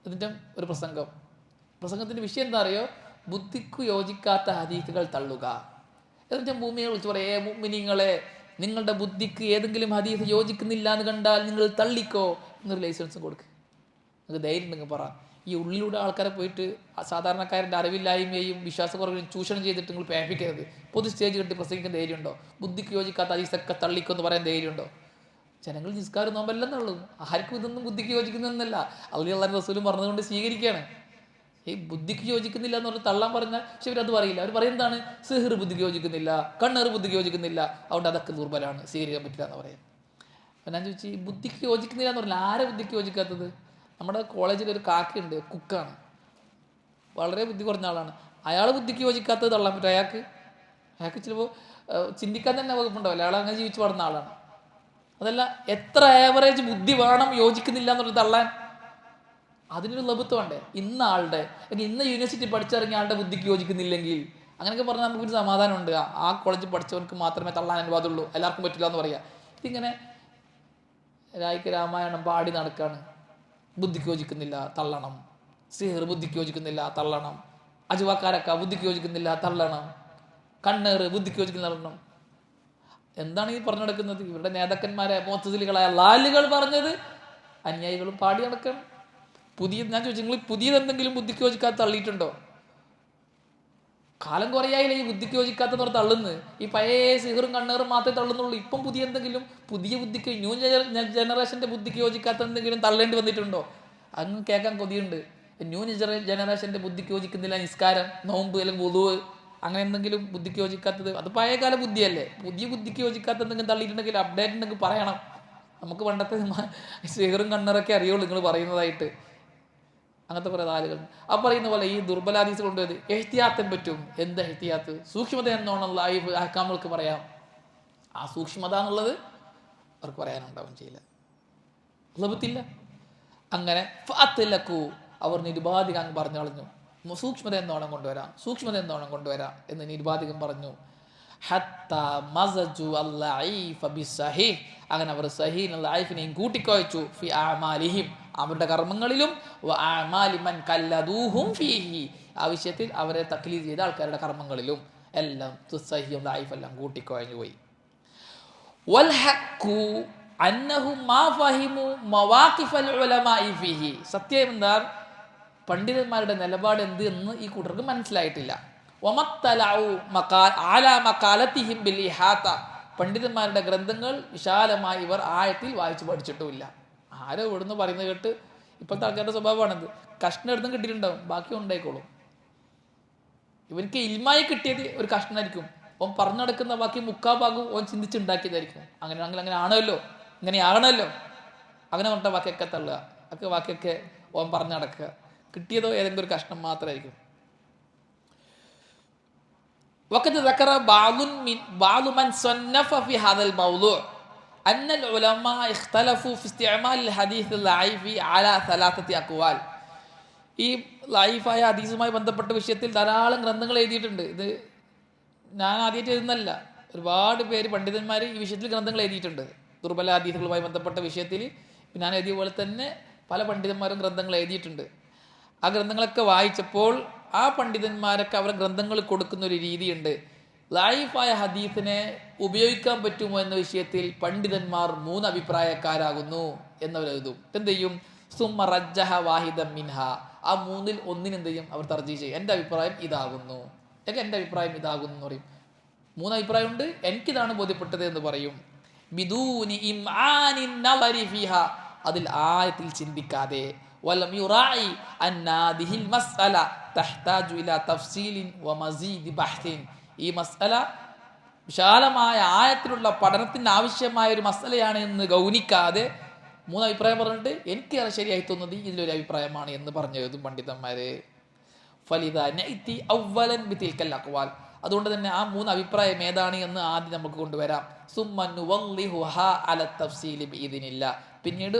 ഇതിൻ്റെ ഒരു പ്രസംഗത്തിൻ്റെ വിഷയം എന്താ അറിയോ? ബുദ്ധിക്ക് യോജിക്കാത്ത ഹദീസുകൾ തള്ളുക. എന്നിട്ട് ഭൂമിയെ വിളിച്ച് പറയേ, മുഅ്മിനീങ്ങളെ, നിങ്ങളുടെ ബുദ്ധിക്ക് ഏതെങ്കിലും ഹദീസ് യോജിക്കുന്നില്ല എന്ന് കണ്ടാൽ നിങ്ങൾ തള്ളിക്കോ എന്നൊരു ലൈസൻസ് കൊടുക്കുക. നിങ്ങൾക്ക് ധൈര്യം ഉണ്ടെങ്കിൽ പറ. ഈ ഉള്ളിലൂടെ ആൾക്കാരെ പോയിട്ട് സാധാരണക്കാരൻ്റെ അറിവില്ലായ്മയും വിശ്വാസക്കുറവിനും ചൂഷണം ചെയ്തിട്ട് നിങ്ങൾ പേപ്പിക്കരുത്. പൊതു സ്റ്റേജ് കെട്ടി പ്രസംഗിക്കാൻ ധൈര്യമുണ്ടോ? ബുദ്ധിക്ക് യോജിക്കാത്ത ഹദീസൊക്കെ തള്ളിക്കോ എന്ന് പറയാൻ ധൈര്യമുണ്ടോ? ജനങ്ങൾ നിസ്കാരം നോമ്പല്ലെന്നുള്ളൂ. ആർക്കും ഇതൊന്നും ബുദ്ധിക്ക് യോജിക്കുന്നതെന്നല്ല, അള്ളാഹുവിൻ്റെ റസൂലും പറഞ്ഞതുകൊണ്ട് സ്വീകരിക്കുകയാണ്. ഈ ബുദ്ധിക്ക് യോജിക്കുന്നില്ല എന്ന് പറഞ്ഞ് തള്ളാൻ പറഞ്ഞാൽ പക്ഷെ ഇവരത് പറയില്ല. അവർ പറയുന്നതാണ് സിഹിർ ബുദ്ധിക്ക് യോജിക്കുന്നില്ല, കണ്ണേർ ബുദ്ധിക്ക് യോജിക്കുന്നില്ല, അതുകൊണ്ട് അതൊക്കെ ദുർബലമാണ്, സ്വീകരിക്കാൻ പറ്റില്ല എന്ന് പറയാം. അപ്പം ഞാൻ ചോദിച്ചു, ഈ ബുദ്ധിക്ക് യോജിക്കുന്നില്ല എന്ന് പറഞ്ഞാൽ ആരെ ബുദ്ധിക്ക് യോജിക്കാത്തത്? നമ്മുടെ കോളേജിൽ ഒരു കാക്കയുണ്ട്, കുക്കാണ്, വളരെ ബുദ്ധി കുറഞ്ഞ ആളാണ്. അയാൾ ബുദ്ധിക്ക് യോജിക്കാത്തത് തള്ളാൻ പറ്റും? അയാൾക്ക് ചിലപ്പോൾ ചിന്തിക്കാൻ തന്നെ വകുപ്പുണ്ടാവില്ല, അയാൾ അങ്ങനെ ജീവിച്ചു വളർന്ന ആളാണ്. അതല്ല, എത്ര ആവറേജ് ബുദ്ധി വേണം യോജിക്കുന്നില്ല എന്നുള്ളത് തള്ളാൻ? അതിനൊരു ലഭുത്വം വേണ്ടേ? ഇന്ന ആളുടെ ഇന്ന യൂണിവേഴ്സിറ്റി പഠിച്ചിറങ്ങിയ ആളുടെ ബുദ്ധിക്ക് യോജിക്കുന്നില്ലെങ്കിൽ അങ്ങനെയൊക്കെ പറഞ്ഞാൽ നമുക്കൊരു സമാധാനമുണ്ട്. ആ കോളേജിൽ പഠിച്ചവർക്ക് മാത്രമേ തള്ളാൻ അനുവാദമുള്ളൂ, എല്ലാവർക്കും പറ്റില്ല എന്ന് പറയാം. ഇതിങ്ങനെ രായിക്ക് രാമായണം പാടി നടക്കാണ്. ബുദ്ധിക്ക് യോജിക്കുന്നില്ല, തള്ളണം. സിഹിർ ബുദ്ധിക്ക് യോജിക്കുന്നില്ല, തള്ളണം. അജുവാക്കാരക്ക ബുദ്ധിക്ക് യോജിക്കുന്നില്ല, തള്ളണം. കണ്ണേറ് ബുദ്ധിക്ക് യോജിക്കുന്നില്ല, തള്ളണം. എന്താണ് ഈ പറഞ്ഞു നടക്കുന്നത്? ഇവരുടെ നേതാക്കന്മാരെ മുഅ്തസിലികളായ ലാലുകൾ പറഞ്ഞത് അനുയായികളും പാടി നടക്കണം. ഞാൻ ചോദിച്ചു, നിങ്ങൾ പുതിയത് എന്തെങ്കിലും ബുദ്ധിക്ക് യോജിക്കാത്ത തള്ളിയിട്ടുണ്ടോ? കാലം കുറയായില്ല ഈ ബുദ്ധിക്ക് യോജിക്കാത്തെന്ന് പറഞ്ഞ് തള്ളുന്നത്. ഈ പഴയ സിഹിറും കണ്ണേറും മാത്രമേ തള്ളുന്നുള്ളൂ. ഇപ്പം പുതിയ എന്തെങ്കിലും, പുതിയ ബുദ്ധിക്ക്, ന്യൂ ജനറേഷൻ്റെ ബുദ്ധിക്ക് യോജിക്കാത്ത എന്തെങ്കിലും തള്ളേണ്ടി വന്നിട്ടുണ്ടോ? അങ്ങ് കേൾക്കാൻ കൊതിയുണ്ട്. ന്യൂ ജനറേഷൻ്റെ ബുദ്ധിക്ക് യോജിക്കുന്നില്ല നിസ്കാരം, നോമ്പ്, അല്ലെങ്കിൽ വുളൂഅ്, അങ്ങനെ എന്തെങ്കിലും ബുദ്ധിക്ക് യോജിക്കാത്തത്. അത് പഴയകാല ബുദ്ധിയല്ലേ. പുതിയ ബുദ്ധിക്ക് യോജിക്കാത്ത എന്തെങ്കിലും തള്ളിയിട്ടുണ്ടെങ്കിൽ, അപ്ഡേറ്റ് ഉണ്ടെങ്കിൽ പറയണം. നമുക്ക് പണ്ടത്തെ സിഹിറും കണ്ണേറൊക്കെ അറിയുള്ളൂ നിങ്ങൾ പറയുന്നതായിട്ട്. അങ്ങനത്തെ കുറേ ആളുകൾ ആ പറയുന്ന പോലെ ഈ ദുർബലാദീസുകൾ കൊണ്ടുവരുന്നത് എഹ്തിയാത്തും പറ്റും. എന്താ എഹ്തിയാത്ത്? സൂക്ഷ്മത എന്നോണുള്ള ഈ അഹ്കാമുകൾക്ക് പറയാം. ആ സൂക്ഷ്മത എന്നുള്ളത് അവർക്ക് പറയാനുണ്ടാവും ചെയ്യില്ല, ലഭത്തില്ല. അങ്ങനെ ഫഅത്ലഖു, അവർ നിരുപാധികം പറഞ്ഞു കളഞ്ഞു. സൂക്ഷ്മത എന്നോണം കൊണ്ടുവരാം, സൂക്ഷ്മത എന്നോണം കൊണ്ടുവരാം എന്ന് നിരുപാധികം പറഞ്ഞു. ഹത്താ മസജു അൽ-ലഈഫ ബിസ്സഹീഹ്, അങ്ങനെ അവർ സഹീഹ് ലഈഫിനെയും കൂട്ടിക്കുഴച്ചു. ഫി അഅമാലിഹിം, അവരുടെ കർമ്മങ്ങളിലും, വ അഅമാലി മൻ കല്ലദൂഹും ഫീഹി, ആ വിഷയത്തിൽ അവരെ തക്ലീദ് ചെയ്ത ആൾക്കാരുടെ കർമ്മങ്ങളിലും എല്ലാം സഹീഹും ലഈഫ് എല്ലാം കൂട്ടിക്കുഴഞ്ഞു പോയി. വൽ ഹഖ്ഖു അന്നഹു മാ ഫഹിമു മവാഖിഫൽ ഉലമാഇ ഫീഹി, സത്യം എന്താ, പണ്ഡിതന്മാരുടെ നിലപാട് എന്ത് എന്ന് ഈ കൂട്ടർക്ക് മനസ്സിലായിട്ടില്ല. പണ്ഡിതന്മാരുടെ ഗ്രന്ഥങ്ങൾ വിശാലമായി ഇവർ ആഴത്തിൽ വായിച്ചു പഠിച്ചിട്ടുമില്ല. ആരോ ഇവിടുന്ന് പറയുന്നത് കേട്ട്, ഇപ്പോഴത്തെ ആൾക്കാരുടെ സ്വഭാവമാണത്, കഷ്ണം എടുത്തും കിട്ടിയിട്ടുണ്ടാവും, ബാക്കി ഉണ്ടായിക്കോളും. ഇവർക്ക് ഇൽമായി കിട്ടിയത് ഒരു കഷ്ണമായിരിക്കും, ഓൻ പറഞ്ഞു നടക്കുന്ന ബാക്കി മുക്കാ ഭാഗവും ഓൻ ചിന്തിച്ചുണ്ടാക്കിയതായിരിക്കും. അങ്ങനെയാണെങ്കിൽ അങ്ങനെ ആണല്ലോ, ഇങ്ങനെയാകണമല്ലോ, അങ്ങനെ പറഞ്ഞ ബാക്കിയൊക്കെ തള്ളുക, ഒക്കെ ബാക്കിയൊക്കെ ഓൻ പറഞ്ഞു നടക്കുക. കിട്ടിയതോ ഏതെങ്കിലും ഒരു കഷ്ണം മാത്രമായിരിക്കും. وقد ذكر بعض من صنف في هذا الموضوع أن العلماء اختلفوا في استعمال الحديث الضعيف على 3 أقوال. ഈ ലൈഫായ ഹദീസുമായി ബന്ധപ്പെട്ട വിഷയത്തിൽ ധാരാളം ഗ്രന്ഥങ്ങൾ എഴുതിയിട്ടുണ്ട്. ഇത് ഞാൻ ആദ്യമായിട്ട് എഴുതുന്നല്ല, ഒരുപാട് പേര് പണ്ഡിതന്മാർ ഈ വിഷയത്തിൽ ഗ്രന്ഥങ്ങൾ എഴുതിയിട്ടുണ്ട്. ദുർബല ഹദീസുകളുമായി ബന്ധപ്പെട്ട വിഷയത്തിൽ ഞാൻ എഴുതിയ പോലെ തന്നെ പല പണ്ഡിതന്മാരും ഗ്രന്ഥങ്ങൾ എഴുതിയിട്ടുണ്ട്. ആ ഗ്രന്ഥങ്ങളൊക്കെ വായിച്ചപ്പോൾ ആ പണ്ഡിതന്മാരൊക്കെ അവരുടെ ഗ്രന്ഥങ്ങൾ കൊടുക്കുന്ന ഒരു രീതിയുണ്ട്. ലൈഫായ ഹദീസിനെ ഉപയോഗിക്കാൻ പറ്റുമോ എന്ന വിഷയത്തിൽ പണ്ഡിതന്മാർ 3 അഭിപ്രായക്കാരാകുന്നു എന്നവരെഴുതും. എന്ത് ചെയ്യും? സുമ്മ റജ്ജഹ വാഹിദം മിൻഹ, ആ 3-ൽ ഒന്നിനെന്ത് ചെയ്യും? അവർ തർജീഹ് ചെയ്യും. എൻ്റെ അഭിപ്രായം ഇതാകുന്നു, എൻ്റെ അഭിപ്രായം ഇതാകുന്നു എന്ന് പറയും. 3 അഭിപ്രായമുണ്ട്, എനിക്കിതാണ് ബോധ്യപ്പെട്ടത് എന്ന് പറയും. ബിദൂനി ഇംആനിൻ നളരി ഫിഹ, അതിൽ ആയത്തിൽ ചിന്തിക്കാതെ. വലം യുറാഇ അന്ന ഹാദിഹിൽ മസ്അല തഹ്താജു ഇലാ തഫ്സീലിൻ വമസീദി ബഹ്സിൻ, ഈ മസ്അല വിശാലമായ ആയത്തിലുള്ള പഠനത്തിന് ആവശ്യമായ ഒരു മസ്അലയാണ് എന്ന് ഗൗനിക്കാതെ 3 അഭിപ്രായം പറഞ്ഞിട്ട് എനിക്ക് ശരിയായി തോന്നുന്നത് ഇതിലൊരു അഭിപ്രായമാണ് എന്ന് പറഞ്ഞു എഴുതും പണ്ഡിതന്മാരെ. ഫലിദാ നഅതി അവ്വലൻ ബിതിൽകൽ അഖ്വാൽ, അതുകൊണ്ട് തന്നെ ആ 3 അഭിപ്രായം ഏതാണ് എന്ന് ആദ്യം നമുക്ക് കൊണ്ടുവരാം. സുമ്മ നുവല്ലിഹുഹാ അല തഫ്സീലി ബിഇദ്നില്ലാ, പിന്നീട്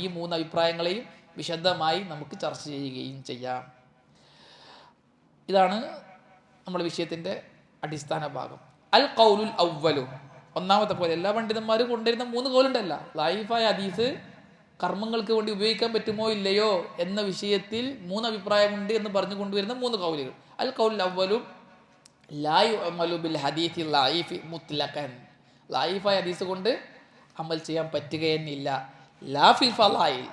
ഈ 3 അഭിപ്രായങ്ങളെയും വിശദമായി നമുക്ക് ചർച്ച ചെയ്യുകയും ചെയ്യാം. ഇതാണ് നമ്മുടെ വിഷയത്തിൻ്റെ അടിസ്ഥാന ഭാഗം. അൽ ഖൗലുൽ അവ്വലു, ഒന്നാമത്തെ പോലെ എല്ലാ പണ്ഡിതന്മാരും കൊണ്ടുവരുന്ന 3 കൗലുണ്ടല്ല. ലൈഫായ ഹദീസ് കർമ്മങ്ങൾക്ക് വേണ്ടി ഉപയോഗിക്കാൻ പറ്റുമോ ഇല്ലയോ എന്ന വിഷയത്തിൽ 3 അഭിപ്രായമുണ്ട് എന്ന് പറഞ്ഞു കൊണ്ടുവരുന്ന 3 കൗലുകൾ. അൽ ഖൗലുൽ അവ്വലു ലാ യുഅമലു ബിൽ ഹദീസിൽ ലഈഫി മുത്ലഖൻ, ലൈഫായ ഹദീസ് കൊണ്ട് അമൽ ചെയ്യാൻ പറ്റുകയെന്നില്ല. ലാ ഫിൽ ഫളായിൽ,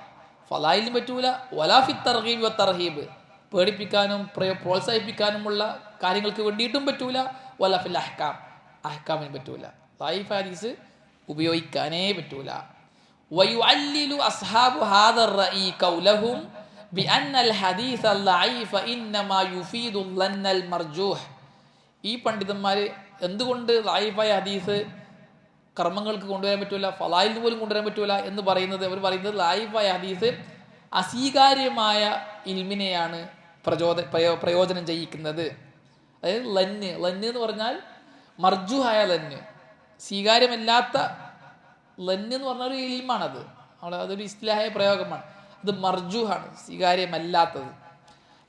ഫളായിലും പറ്റൂല, വലാ ഫി തർഗീബ് വ തർഹീബ്, പേടിപ്പിക്കാനും പ്രോത്സാഹിപ്പിക്കാനുമുള്ള കാര്യങ്ങൾക്ക് വേണ്ടിയിട്ടും പറ്റൂല. വലാ ഫിൽ അഹ്കാം, അഹ്കാമിനും പറ്റൂല. ലൈഫ് ഹദീസ് ഉപയോഗിക്കാനേ പറ്റൂല. വയുഅല്ലിലു അസ്ഹാബു ഹാദർ റഈ ഖൗലഹും ബിഅന്നൽ ഹദീസ ലഈഫ ഇന്നമാ യുഫീദു ലന്നൽ മർജൂഹ്. ഈ പണ്ഡിതന്മാർ എന്തുകൊണ്ട് ലഈഫായ ഹദീസ് കർമ്മങ്ങൾക്ക് കൊണ്ടുവരാൻ പറ്റൂല, ഫളായിലിന് പോലും കൊണ്ടുവരാൻ പറ്റൂല എന്ന് പറയുന്നത്, അവർ പറയുന്നത് ലഈഫായ ഹദീസ് അസ്വീകാര്യമായ ഇൽമിനെയാണ് പ്രയോജനം ചെയ്യിക്കുന്നത്. അതായത് ലന്ന് എന്ന് പറഞ്ഞാൽ മർജൂഹായ ലന്ന്, സ്വീകാര്യമല്ലാത്ത ലന്ന് എന്ന് പറഞ്ഞ ഒരു ഇൽമാണത്. അതൊരു ഇസ്ലാഹായ പ്രയോഗമാണ്. അത് മർജൂഹാണ്, സ്വീകാര്യമല്ലാത്തത്.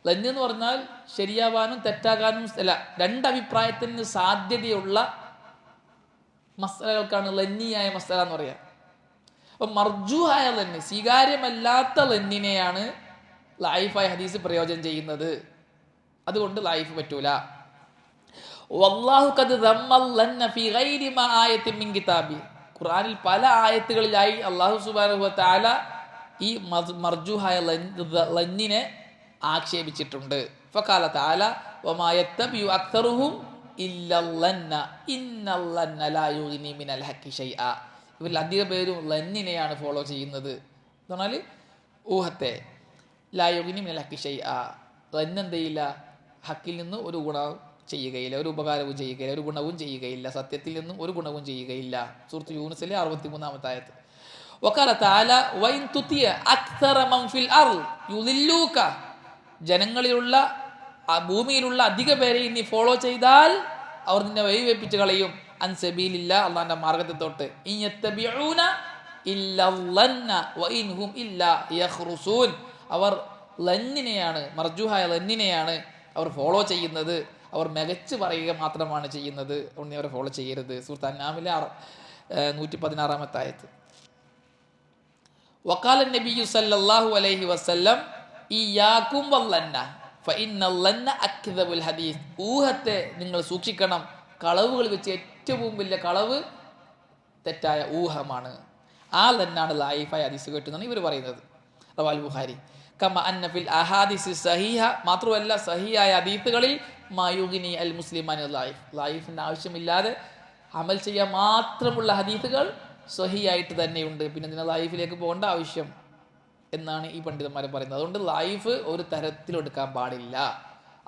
ലന്ന് എന്ന് പറഞ്ഞാൽ ശരിയാവാനും തെറ്റാകാനും അല്ല, രണ്ടഭിപ്രായത്തിന് സാധ്യതയുള്ള മസ്അലകൾക്കാണ് ലന്നിയായ മസ്അല എന്ന് പറയുക. അപ്പം മർജൂഹായ ലന്ന്, സ്വീകാര്യമല്ലാത്ത ലന്നിനെയാണ് ലഈഫായ ഹദീസ് പ്രയോജനം ചെയ്യുന്നത്. അതുകൊണ്ട് ലഈഫ് പറ്റൂല. വല്ലാഹു ഖദ് ദമ്മൽ ലന്ന ഫീ ഗൈരി മാ ആയത്തിൻ മിൻ കിതാബി. ഖുർആനിൽ പല ആയത്തുകളിലായി അല്ലാഹു സുബ്ഹാനഹു വ തആല ഈ മർജൂഹായ ലന്നിനെ ആക്ഷേപിച്ചിട്ടുണ്ട്. ഫഖാല തആല വമാ യത്തബിഉ അക്തറുഹും ഇല്ലല്ലന്ന ഇന്നല്ലന്ന ലാ യുഗ്നി മിനൽ ഹഖി ഷൈഅ. ഇവരിൽ അധിക പേരും ലന്നിനെയാണ് ഫോളോ ചെയ്യുന്നത്. എന്ന് പറഞ്ഞാൽ ഊഹത്തെ. ലാ യുഗ്നി മിനൽ ഹഖി ഷൈഅ, ലന്ന് എന്ത് ചെയ്യില്ല, ഹക്കിൽ നിന്ന് ഒരു ഗുണവും ചെയ്യുകയില്ല, ഒരു ഉപകാരവും ചെയ്യുകയില്ല, ഒരു ഗുണവും ചെയ്യുകയില്ല, സത്യത്തിൽ നിന്നും ഒരു ഗുണവും ചെയ്യുകയില്ല. സൂറത്ത് യൂനുസിലെ 63-ാമത്തെ ആയത്ത്. വഖാല തആല വഇൻ തുതിയ അക്തറ മൻ ഫിൽ അർദ് യുളില്ലൂക. ജനങ്ങളിലുള്ള ഭൂമിയിലുള്ള അധിക പേരെ നീ ഫോളോ ചെയ്താൽ അവർ നിന്നെ വഴിവെപ്പിച്ച് കളയും. അൻ സബീലില്ല, അള്ളാന്റെ മാർഗത്തെ തൊട്ട്. ഇൻ യത്തബിഊന ഇല്ലല്ലന്ന വഇൻ ഹും ഇല്ലാ യഖ്റുസൂൻ. അവർ ലന്നിനെയാണ്, മർജൂഹായ ലന്നിനെയാണ് അവർ ഫോളോ ചെയ്യുന്നത്. അവർ മികച്ചു പറയുക മാത്രമാണ് ചെയ്യുന്നത്. അതുകൊണ്ട് അവരെ ഫോളോ ചെയ്യരുത്. സൂറത്ത് അൻആമിലെ 116-ാമത്തെ ആയത്ത്. വഖാല നബിയ്യു സല്ലല്ലാഹു അലൈഹി വസല്ലം ഇയ്യാകും വല്ലന്ന ഫഇന്നൽ ലന്ന അക്ദബുൽ ഹദീസ്. ഊഹത്തെ നിങ്ങൾ സൂക്ഷിക്കണം. കളവുകൾ വെച്ച് ഏറ്റവും വലിയ കളവ് തെറ്റായ ഊഹമാണ്. ആ ലന്നാണ് ലഈഫായ ഹദീസ് കേട്ടെന്നാണ് ഇവർ പറയുന്നത്. റവാൽ ബുഖാരി. കമ അന്ന ഫിൽ അഹാദിസ് സഹീഹ. മാത്രമല്ല സഹീഹായ ഹദീസുകളിൽ മായുഗ്നി അൽ മുസ്ലിമാൻ ലഈഫ്. ലഈഫിന്റെ ആവശ്യമില്ലാതെ അമൽ ചെയ്യാൻ മാത്രമുള്ള ഹദീസുകൾ സഹീഹായിട്ട് തന്നെയുണ്ട്. പിന്നെ ഇതിനെ ലഈഫിലേക്ക് പോകേണ്ട ആവശ്യം എന്നാണ് ഈ പണ്ഡിതന്മാരെ പറയുന്നത്. അതുകൊണ്ട് ലഈഫ് ഒരു തരത്തിലെടുക്കാൻ പാടില്ല.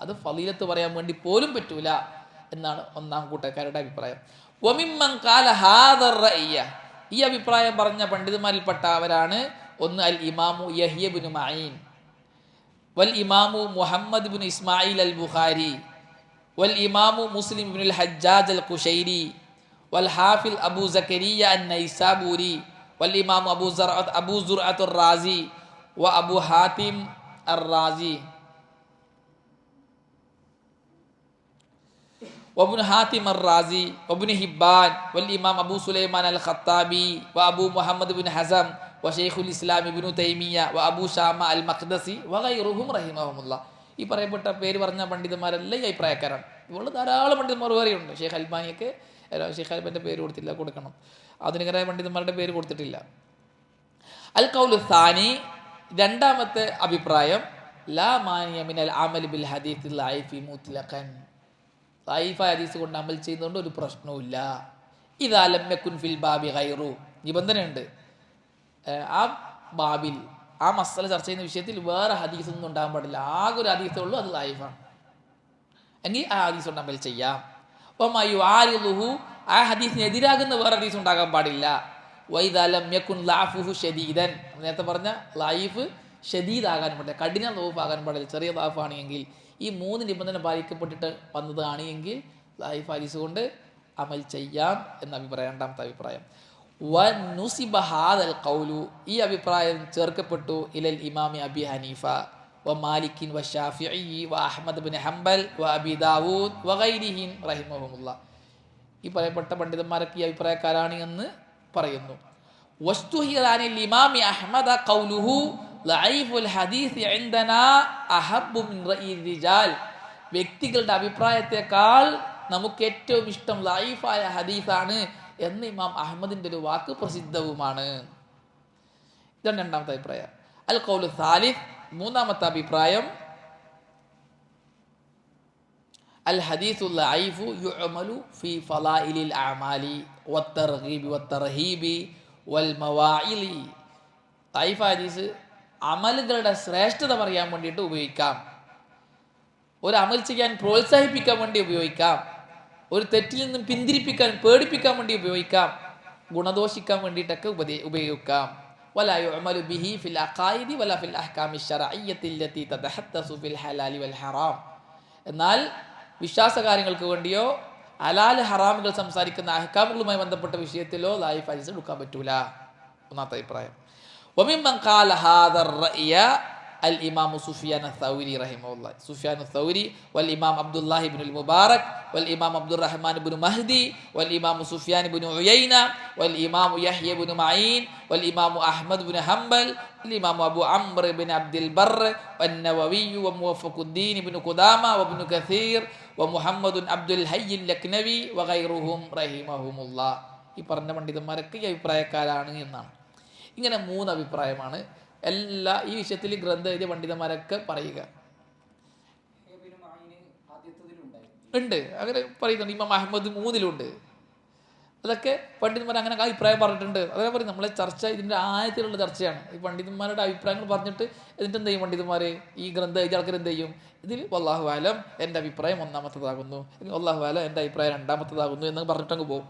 അത് ഫളീലത്ത് പറയാൻ വേണ്ടി പോലും പറ്റൂല എന്നാണ് ഒന്നാം കൂട്ടക്കാരുടെ അഭിപ്രായം. വമിമ്മൻ ഖാല ഹാദർ റഅയ്യ. ഈ അഭിപ്രായം പറഞ്ഞ പണ്ഡിതന്മാരിൽപ്പെട്ട അവരാണ് ഒന്ന് അൽ ഇമാമു യഹ്യ ഇബ്നു മഈൻ, വൽ ഇമാമു മുഹമ്മദ് ഇബ്നു ഇസ്മായിൽ അൽ ബുഖാരി, വൽ ഇമാമു മുസ്ലിം ഇബ്നുൽ ഹജ്ജാജ് അൽ ഖുശൈരി, വൽ ഹാഫിൽ അബൂ സക്കരിയ അൻ നൈസാബൂരി, വൽ ഇമാമു അബൂ സുർഅത്ത് റാസി വ അബൂ ഹാത്തിം അർ-റാസി വബ്നു ഹാത്തിം അർ-റാസി വബ്നു ഹിബ്ബാൻ വൽ ഇമാം അബൂ സുലൈമാൻ അൽ ഖത്താബി വ അബൂ മുഹമ്മദ് ഇബ്നു ഹസം വ ശൈഖുൽ ഇസ്ലാം ഇബ്നു തൈമിയ്യ വ അബൂ ഷാമ അൽ മഖ്ദസി വ ഗൈറുഹും റഹിമഹുമുല്ലാ. ഈ പറയപ്പെട്ട പേര് പറഞ്ഞ പണ്ഡിതന്മാരെല്ലാം ഈ അഭിപ്രായക്കാരാണ്. ഇവള് ധാരാളം പണ്ഡിതന്മാർ വേറെയുണ്ട്. ഷെയ്ഖ് അൽബാനിയൊക്കെ, ഷെയ്ഖ് അൽബാന്റെ പേര് കൊടുത്തില്ല, കൊടുക്കണം. ആധുനികരായ പണ്ഡിതന്മാരുടെ പേര് കൊടുത്തിട്ടില്ല. അൽ ഖൗലു സാനി, രണ്ടാമത്തെ അഭിപ്രായം, ലാ മാനിയ മിനൽ അമൽ ബിൽ ഹദീസ് ലഈഫി മുത്ലഖൻ. ലഈഫായ ഹദീസ് കൊണ്ട് അമൽ ചെയ്യുന്നതുകൊണ്ട് ഒരു പ്രശ്നവുമില്ല. ഇദാ ലം യകുൻ ഫിൽ ബാബി ഗൈറു. നിബന്ധനയുണ്ട്, ആ ബാബിൽ, ആ മസ്അല ചർച്ച ചെയ്യുന്ന വിഷയത്തിൽ വേറെ ഹദീസ് ഒന്നും ഉണ്ടാകാൻ പാടില്ല. ആകെ ഒരു ഹദീസേ ഉള്ളൂ, അത് ലഈഫാണ്. എങ്കിൽ ആ ഹദീസ് കൊണ്ട് അമൽ ചെയ്യാം. വമയുആരിളുഹു, ആ ഹദീസിന് എതിരാകുന്ന വേറെ ഹദീസ് ഉണ്ടാകാൻ പാടില്ല. വൈദാ ലം യകുൻ ലഅഫുഹു ശദീദൻ, നേരത്തെ പറഞ്ഞ ലഈഫ് ഷദീദാകാൻ പാടില്ല, കഠിന ലൗഫ് ആകാൻ പാടില്ല. ചെറിയ ലഅഫാണെങ്കിൽ ഈ മൂന്ന് നിബന്ധന പാലിക്കപ്പെട്ടിട്ട് വന്നതാണ് എങ്കിൽ ലഈഫ് ഹദീസ് കൊണ്ട് അമൽ ചെയ്യാം എന്ന അഭിപ്രായം, രണ്ടാമത്തെ അഭിപ്രായം. വനുസിബ ഹാദൽ ഖൗലു, ഈ അഭിപ്രായം ചേർക്കപ്പെട്ടു ഇലൽ ഇമാമി അബി ഹനീഫ വ മാലിക്കിൻ വ ഷാഫിഈ വ അഹ്മദ് ഇബ്നു ഹംബൽ വ അബി ദാവൂദ് വ ഗൈരിഹിം റഹിമഹുമുല്ലാ. ഈ പറയപ്പെട്ട പണ്ഡിതന്മാരൊക്കെ ഈ അഭിപ്രായക്കാരാണ് എന്ന് പറയുന്നു. വസ്തുഹിറാനിൽ ഇമാമി അഹ്മദ ഖൗലുഹു ലഈഫുൽ ഹദീസ് ഇൻദനാ അഹബ്ബു മിൻ റഈ റിജാൽ. വ്യക്തികളുടെ അഭിപ്രായത്തെക്കാൾ നമുക്ക് ഏറ്റവും ഇഷ്ടം ലഈഫായ ഹദീസാണ് എന്ന് ഇമാം അഹ്മദിന്റെ ഒരു വാക്ക് പ്രസിദ്ധവുമാണ്. ഇതാണ് രണ്ടാമത്തെ അഭിപ്രായം. അൽ ഖൗലു സാലിസ്, മൂന്നാമത്തെ അഭിപ്രായം, അൽ ഹദീസുൽ ലഈഫു യുഅമലു ഫീ ഫളായിലിൽ അഅമാലി വത്തർഗീബി വത്തർഹീബി വൽ മവാഇലി. ലഈഫ് ഹദീസ് അമലുകളുടെ ശ്രേഷ്ഠത പറയാൻ വേണ്ടിയിട്ട് ഉപയോഗിക്കാം, ഒരു അമൽ ചെയ്യാൻ പ്രോത്സാഹിപ്പിക്കാൻ വേണ്ടി ഉപയോഗിക്കാം, ഒരു തെറ്റിൽ നിന്നും പിന്തിരിപ്പിക്കാൻ പേടിപ്പിക്കാൻ വേണ്ടി ഉപയോഗിക്കാം, ഗുണദോഷിക്കാൻ വേണ്ടിയിട്ടൊക്കെ ഉപയോഗിക്കാം. വലാ യുഅമലു ബിഹി ഫിൽ അഖായിദി വലാ ഫിൽ അഹ്കാമി ശർഇയ്യത്തി അല്ലതി തതഹദ്ദസു ഫിൽ ഹലാലി വൽ ഹറാം. എന്നാൽ വിശ്വാസ കാര്യങ്ങൾക്ക് വേണ്ടിയോ ഹലാൽ ഹറാമുകൾ സംസാരിക്കുന്ന അഹ്കാമുകളുമായി ബന്ധപ്പെട്ട വിഷയത്തിലോ ലൈഫ് ഹദീസ് എടുക്കാൻ പറ്റൂല. ഒന്നാമത്തെ അഭിപ്രായം. വമിമ്മൻ ഖാല ഹാദർ റഅയ അൽ ഇമാം സുഫിയാൻ അസ്സൗരി റഹിമഹുല്ലാഹ്. സുഫിയാൻ അസ്സൗരി വൽ ഇമാം അബ്ദുല്ലാഹി ഇബ്നുൽ മുബാറക് വൽ ഇമാം അബ്ദുറഹ്മാൻ ഇബ്നു മഹ്ദി വൽ ഇമാം സുഫിയാൻ ഇബ്നു ഉയൈന വൽ ഇമാം യഹ്യ ഇബ്നു മഈൻ വൽ ഇമാം അഹ്മദ് ഇബ്നു ഹംബൽ വൽ ഇമാം അബു അംർ ഇബ്നു അബ്ദുൽ ബർ വൻ നവവി വ മുവഫഖുദ്ദീൻ ഇബ്നു ഖുദാമ വ ഇബ്നു കസീർ വ മുഹമ്മദ് അബ്ദുൽ ഹയ്യ് ലക്നവി വ ഗൈറുഹും റഹിമഹുമുല്ലാഹ്. ഈ പറഞ്ഞ പണ്ഡിതന്മാരൊക്കെ ഈ അഭിപ്രായക്കാരാണ് എന്നാണ്. ഇങ്ങനെ 3 അഭിപ്രായമാണ് എല്ലാ ഈ വിഷയത്തിൽ ഗ്രന്ഥം എഴുതിയ പണ്ഡിതന്മാരൊക്കെ പറയുക ഉണ്ട്. അങ്ങനെ പറയുന്നുണ്ട്. ഇമാം അഹ്മദ് 3-ലുണ്ട്. അതൊക്കെ പണ്ഡിതന്മാർ അങ്ങനെ അഭിപ്രായം പറഞ്ഞിട്ടുണ്ട്. അതൊക്കെ പറയും. നമ്മളെ ചർച്ച ഇതിൻ്റെ ആഴത്തിലുള്ള ചർച്ചയാണ്. ഈ പണ്ഡിതന്മാരുടെ അഭിപ്രായങ്ങൾ പറഞ്ഞിട്ട് എന്നിട്ട് എന്ത് ചെയ്യും പണ്ഡിതന്മാർ? ഈ ഗ്രന്ഥം എഴുതിയ ആൾക്കാർ എന്ത് ചെയ്യും? ഇതിൽ വല്ലാഹു ആലം എൻ്റെ അഭിപ്രായം 1-മത്തതാകുന്നു, വല്ലാഹു ആലം എൻ്റെ അഭിപ്രായം 2-മത്തതാകുന്നു എന്ന് പറഞ്ഞിട്ടങ്ങ് പോകും.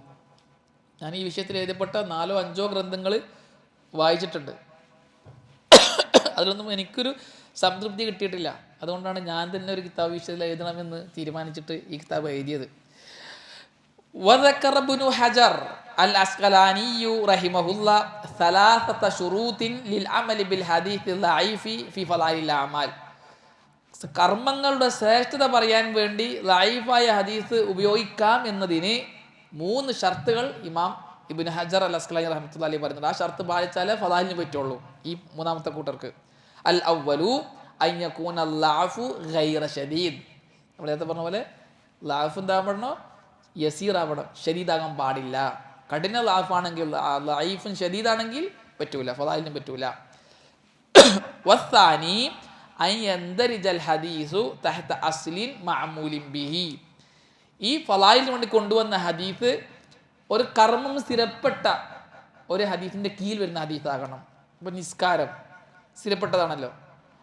ഞാൻ ഈ വിഷയത്തിൽ എഴുതപ്പെട്ട 4-5 ഗ്രന്ഥങ്ങൾ വായിച്ചിട്ടുണ്ട്. അതിലൊന്നും എനിക്കൊരു സംതൃപ്തി കിട്ടിയിട്ടില്ല. അതുകൊണ്ടാണ് ഞാൻ തന്നെ ഒരു കിതാബ് വിഷയത്തിൽ എഴുതണമെന്ന് തീരുമാനിച്ചിട്ട് ഈ കിതാബ് എഴുതിയത്. വദക്കറ ഇബ്നു ഹജർ അൽ അസ്ഖലാനി റഹിമഹുല്ലാ 3 ശുറൂത്തിൻ ലിൽ അമലി ബിൽ ഹദീസ് ലഈഫി ഫി ഫളായിൽ അമാൽ. കർമ്മങ്ങളുടെ ശ്രേഷ്ഠത പറയാൻ വേണ്ടി ലഈഫായ ഹദീസ് ഉപയോഗിക്കാം എന്നതിന് 3 ഷർത്തുകൾ ഇമാം ഇബ്നു ഹജർ അൽ അസ്ഖലാനി റഹ്മത്തുള്ളാഹി അലൈഹി പറയുന്നുണ്ട്. ആ ഷർത്ത് പാലിച്ചാലേ ഫളായിലിന് പറ്റുള്ളൂ. ഈ 3-മത്തെ കൂട്ടർക്ക് അൽ അവ്വലു അൻ യകൂന ലഅഫു ഗൈറ ശദീദ്. നമ്മൾ നേരത്തെ പറഞ്ഞ പോലെ ലഅഫ് എന്താവണോ? യസീർ ആവണം, ഷദീദാകാൻ പാടില്ല. കഠിന ലഅഫാണെങ്കിൽ ലഈഫുൻ ഷദീദാണെങ്കിൽ പറ്റൂല, ഫളായിലിനും പറ്റൂല. വസ്സാനി അൻ യൻദരിജൽ ഹദീസു തഹത അസ്ലിൻ മഅമൂലിൻ ബിഹി. ഈ ഫളായിലിന് വേണ്ടി കൊണ്ടുവന്ന ഹദീസ് ഒരു കർമ്മം സ്ഥിരപ്പെട്ട ഒരു ഹദീസിൻ്റെ കീഴിൽ വരുന്ന ഹദീസാകണം. ഇപ്പം നിസ്കാരം സ്ഥിരപ്പെട്ടതാണല്ലോ.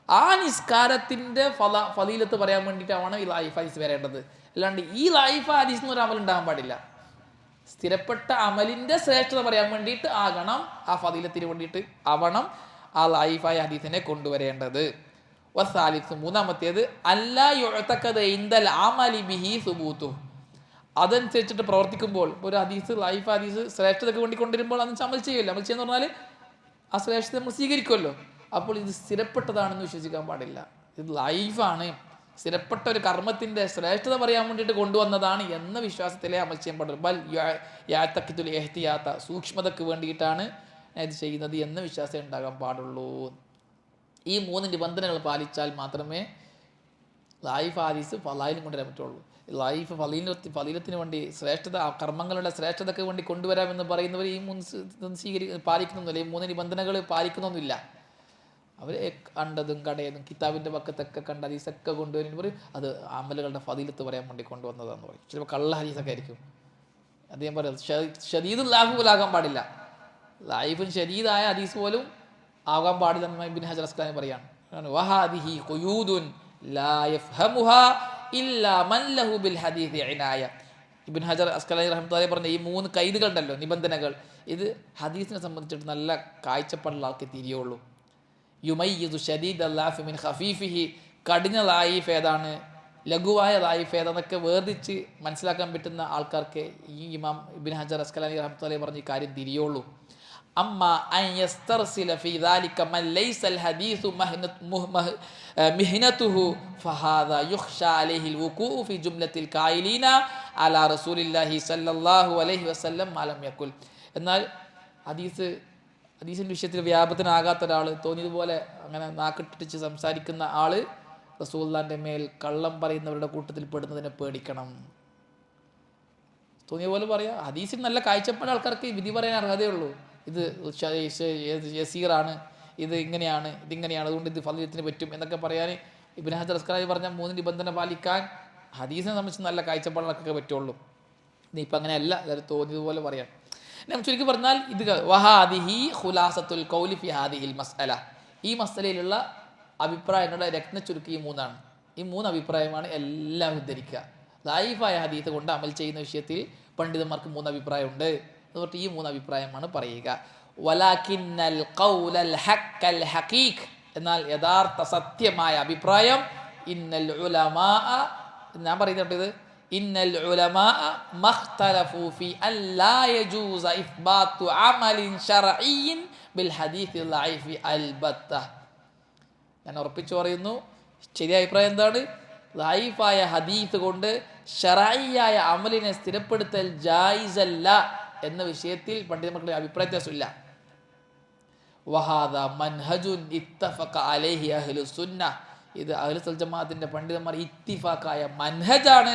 ആ നിസ്കാരത്തിൻ്റെ ഫളീലത്ത് പറയാൻ വേണ്ടിയിട്ടാണ് ഈ ലൈഫ് ഹദീസ് വരേണ്ടത്. അല്ലാണ്ട് ഈ ലൈഫ് ഹദീസ് എന്നൊരു അമൽ ഉണ്ടാകാൻ പാടില്ല. സ്ഥിരപ്പെട്ട അമലിൻ്റെ ശ്രേഷ്ഠത പറയാൻ വേണ്ടിയിട്ട് ആകണം, ആ ഫളീലത്തിന് വേണ്ടിയിട്ട് ആവണം ആ ലൈഫായ ഹദീസിനെ കൊണ്ടുവരേണ്ടത്. വസാലിസ് 3-മത്തേത് അല്ലാ യുഅതഖദ ഇൻദൽ അമലി ബിഹി സുബൂതു. അതനുസരിച്ചിട്ട് പ്രവർത്തിക്കുമ്പോൾ ഒരു ഹദീസ് ലൈഫ് ഹദീസ് ശ്രേഷ്ഠതയ്ക്ക് വേണ്ടി കൊണ്ടുവരുമ്പോൾ അന്ന് അമൽ ചെയ്യുമല്ലോ. അമൽ ചെയ്യുന്ന പറഞ്ഞാൽ ആ ശ്രേഷ്ഠത നമ്മൾ സ്വീകരിക്കുമല്ലോ. അപ്പോൾ ഇത് സ്ഥിരപ്പെട്ടതാണെന്ന് വിശ്വസിക്കാൻ പാടില്ല. ഇത് ലൈഫാണ്, സ്ഥിരപ്പെട്ട ഒരു കർമ്മത്തിൻ്റെ ശ്രേഷ്ഠത പറയാൻ വേണ്ടിയിട്ട് കൊണ്ടുവന്നതാണ് എന്ന വിശ്വാസത്തിലേ അമൽ ചെയ്യാൻ പാടുള്ളൂ. ബൽ യഅതഖിദുൽ ഇഹ്തിയാത, സൂക്ഷ്മതയ്ക്ക് വേണ്ടിയിട്ടാണ് ഇത് ചെയ്യുന്നത് എന്ന വിശ്വാസം ഉണ്ടാകാൻ പാടുള്ളൂ. ഈ 3 നിബന്ധനകൾ പാലിച്ചാൽ മാത്രമേ ലൈഫ് ഹദീസ് ഫളായിലും കൊണ്ടുവരാൻ പറ്റുള്ളൂ. ലൈഫ് ഫളീലത്തിന് വേണ്ടി ശ്രേഷ്ഠത, കർമ്മങ്ങളുടെ ശ്രേഷ്ഠതയ്ക്ക് വേണ്ടി കൊണ്ടുവരാമെന്ന് പറയുന്നവർ ഈ 3 പാലിക്കുന്നൊന്നുമില്ല. ഈ 3 നിബന്ധനകൾ പാലിക്കുന്നൊന്നുമില്ല. അവർ കണ്ടതും കടയതും കിതാബിൻ്റെ പക്കത്തൊക്കെ കണ്ട ഹദീസൊക്കെ കൊണ്ടുവരുന്ന പറയും അത് അമലുകളുടെ ഫളീലത്ത് പറയാൻ വേണ്ടി കൊണ്ടുവന്നതാന്ന് പറയും. ചിലപ്പോൾ കള്ള ഹദീസൊക്കെ ആയിരിക്കും. അദ്ദേഹം പറയും ഷദീദുൽ ലഅഫ് പോലും ആകാൻ പാടില്ല, ലൈഫുൻ ഷദീദായ ഹദീസ് പോലും ആകാൻ പാടില്ല എന്ന് ഇബ്നു ഹജർ അസ്ഖലാനി പറയാണ്. വഹാദിഹി ഖുയൂദുൻ ലാ യഫ്ഹമുഹാ ഇല്ലാ മൻ ലഹു ബിൽ ഹദീസ് ഇനായ. ഇബ്നു ഹജർ അസ്ഖലാനി റഹ്മത്തുള്ളാഹി പറഞ്ഞ ഈ 3 കൈദുകളുണ്ടല്ലോ, നിബന്ധനകൾ, ഇത് ഹദീസിനെ സംബന്ധിച്ചിട്ട് നല്ല കാഴ്ചപ്പാടുള്ള ആൾക്ക് തിരിയുള്ളൂ. യുമയ്യിദു ഷദീദ അല്ലാഫി മിൻ ഖഫീഫിഹി, കഠിന ലൈഫ് ഏതാണ്, ലഘുവായ ലൈഫ് ഏതാന്നൊക്കെ വേർതിച്ച് മനസ്സിലാക്കാൻ പറ്റുന്ന ആൾക്കാർക്ക് ഈ ഇമാം ഇബ്നു ഹജർ അസ്ഖലാനി റഹ്മത്തുള്ളാഹി പറഞ്ഞ ഈ കാര്യം തിരിയുള്ളൂ. അമ്മ അൻ യസ്തർസില ഫീ ദാലിക മൻ ലൈസൽ ഹദീസു മിഹ്നതുഹു ഫഹാദാ യുഖ്ശാ അലൈഹിൽ വുഖൂഉ ഫീ ജുംലത്തിൽ ഖായിലീന അലാ റസൂലില്ലാഹി സ്വല്ലല്ലാഹു അലൈഹി വസല്ലം മാ ലം യഖുൽ. എന്നാൽ ഹദീസിൻ്റെ വിഷയത്തിൽ വ്യാപത്തിനാകാത്ത ഒരാൾ, തോന്നിയതുപോലെ അങ്ങനെ നാക്കിട്ടിച്ച് സംസാരിക്കുന്ന ആൾ റസൂലുള്ളാഹിൻ്റെ മേൽ കള്ളം പറയുന്നവരുടെ കൂട്ടത്തിൽ പെടുന്നതിനെ പേടിക്കണം. തോന്നിയ പോലെ പറയാം. ഹദീസിൽ നല്ല കാഴ്ചപ്പാട് ആൾക്കാർക്ക് വിധി പറയാൻ അർഹതയുള്ളൂ. ഇത് യസീറാണ്, ഇത് ഇങ്ങനെയാണ്, ഇതിങ്ങനെയാണ്, അതുകൊണ്ട് ഇത് ഫളീലത്തിന് പറ്റും എന്നൊക്കെ പറയാൻ ഇബ്നു ഹജർ അസ്ഖലാനി പറഞ്ഞ 3 നിബന്ധന പാലിക്കാൻ ഹദീസിനെ സംബന്ധിച്ച് നല്ല കാഴ്ചപ്പാടുകളൊക്കെ പറ്റുള്ളൂ. ഇപ്പം അങ്ങനെയല്ല, അതായത് തോന്നിയതുപോലെ പറയാം. ഞാൻ ചുരുക്കി പറഞ്ഞാൽ ഇത് വഹാദിഹി ഖുലാസത്തുൽ ഖൗലി ഫി ഹാദിഹിൽ മസ്അല, ഈ മസലയിലുള്ള അഭിപ്രായങ്ങളുടെ രത്ന ചുരുക്കി ഈ മൂന്നാണ്. ഈ മൂന്ന് അഭിപ്രായമാണ് എല്ലാവരും ധരിക്കുക. ദഈഫായ ഹദീസ് കൊണ്ട് അമൽ ചെയ്യുന്ന വിഷയത്തിൽ പണ്ഡിതന്മാർക്ക് മൂന്ന് അഭിപ്രായമുണ്ട്. അതുകൊണ്ട് ഈ മൂന്ന് അഭിപ്രായമാണ് പറയുക. വലാകിന്നൽ ഖൗലൽ ഹഖൽ ഹഖീഖ്, എന്നാൽ യഥാർത്ഥ സത്യമായ അഭിപ്രായം ഇന്നൽ ഉലമാ, ഞാൻ പറയുന്നുണ്ട് ഇത്, ഇന്നൽ ഉലമാ മഖ്തലഫു ഫി അല്ലാ യജൂസ ഇസ്ബാത്തു അമലിൻ ശർഈൻ ബിൽ ഹദീസിൽ ദഈഫി അൽബത്ത. ഞാൻ ഉറപ്പിച്ചു പറയുന്നു, ശരിയായ അഭിപ്രായം എന്താണ്? ദഈഫായ ഹദീസ് കൊണ്ട് ശർഈയായ അമലിനെ സ്ഥിരപ്പെടുത്തൽ ജായിസല്ല എന്ന വിഷയത്തിൽ പണ്ഡിതന്മാരുടെ അഭിപ്രായ വ്യത്യാസമില്ല. വഹാദ മൻഹജുൻ ഇത്തഫഖ അലൈഹി അഹ്ലുസ് സുന്ന, ഇത് അഹ്ലുൽ ജമാഅത്തിന്റെ പണ്ഡിതന്മാർ ഇത്തിഫാഖായ മൻഹജാണ്.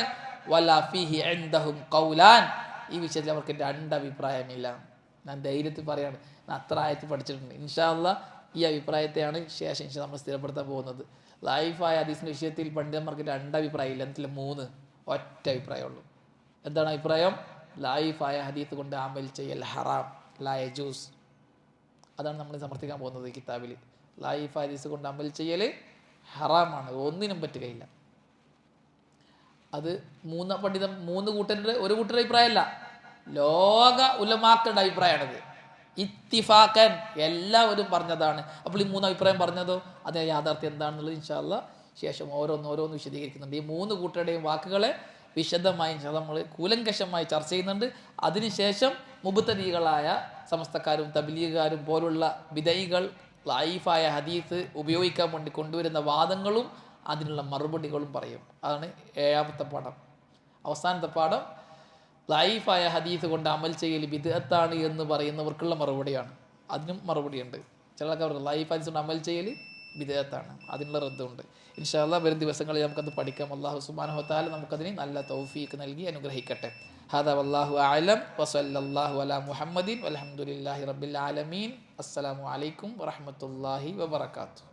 വലാ ഫീഹി ഇൻദഹും ഖൗലാൻ, ഈ വിഷയത്തിൽ അവർക്ക് രണ്ട് അഭിപ്രായമില്ല. ഞാൻ ധൈര്യത്തിൽ പറയാണ്, ഞാൻ അത്ര ആയത്തിൽ പഠിച്ചിട്ടുണ്ട്. ഇൻഷാ അല്ലാഹ് ഈ അഭിപ്രായത്തെയാണ് ശേഷം നമ്മൾ സ്ഥിരപ്പെടുത്താൻ പോകുന്നത്. ദഈഫായ ഹദീസിന്റെ വിഷയത്തിൽ പണ്ഡിതന്മാർക്ക് രണ്ട് അഭിപ്രായം ഇല്ല, എന്നിട്ട് മൂന്ന്, ഒറ്റ അഭിപ്രായമുള്ളൂ. എന്താണ് അഭിപ്രായം? ദഈഫായ ഹദീസ് കൊണ്ട് അമൽ ചെയ്യൽ ഹറാം, ലാ യജൂസ്. അതാണ് നമ്മൾ സമർത്ഥിക്കാൻ പോകുന്നത് ഈ കിതാബിൽ. ദഈഫായ ഹദീസ് കൊണ്ട് അമൽ ചെയ്യൽ ഹറാമാണ്, ഒന്നിനും പറ്റുകയില്ല. അത് മൂന്ന് കൂട്ടരുടെ ഒരു കൂട്ടരുടെ അഭിപ്രായമല്ല, ലോക ഉലമാക്കളുടെ അഭിപ്രായമാണത്. ഇത്തിഫാഖൻ എല്ലാവരും പറഞ്ഞതാണ്. അപ്പോൾ ഈ മൂന്ന് അഭിപ്രായം പറഞ്ഞതോ അതിൻ്റെ യാഥാർത്ഥ്യം എന്താണെന്നുള്ളത് ഇൻഷാ അല്ലാഹ് ശേഷം ഓരോന്ന് വിശദീകരിക്കുന്നുണ്ട്. ഈ മൂന്ന് കൂട്ടരുടെയും വാക്കുകളെ വിശദമായി നമ്മൾ കൂലങ്കഷമായി ചർച്ച ചെയ്യുന്നുണ്ട്. അതിനുശേഷം മുബ്തദീകളായ സമസ്തക്കാരും തബ്ലീഗുകാരും പോലുള്ള ബിദഈകൾ ദഈഫായ ഹദീസ് ഉപയോഗിക്കാൻ വേണ്ടി കൊണ്ടുവരുന്ന വാദങ്ങളും അതിനുള്ള മറുപടികളും പറയും. അതാണ് 7ാമത്തെ പാഠം. അവസാനത്തെ പാഠം ദഈഫായ ഹദീസ് കൊണ്ട് അമൽ ചെയ്യൽ ബിദ്അത്താണ് എന്ന് പറയുന്നവർക്കുള്ള മറുപടിയാണ്. അതിനും മറുപടിയുണ്ട്. ചിലർക്ക് അവർ ദഈഫായ ഹദീസ് കൊണ്ട് അമൽ ചെയ്യൽ ബിദ്അത്താണ്, അതിനുള്ള റദ്ദുണ്ട്. ഇൻഷാ അല്ലാഹ് വരും ദിവസങ്ങളിൽ നമുക്കത് പഠിക്കാം. അല്ലാഹു സുബ്ഹാനഹു വ തആല നമുക്കതിന് നല്ല തൗഫീഖ് നൽകി അനുഗ്രഹിക്കട്ടെ. ഹാദാ വല്ലാഹു അഅലം വസല്ലല്ലാഹു അലാ മുഹമ്മദിൻ വൽഹംദുലില്ലാഹി റബ്ബിൽ ആലമീൻ. അസ്സലാമു അലൈക്കും വറഹ്മത്തുള്ളാഹി വബറകാതുഹു.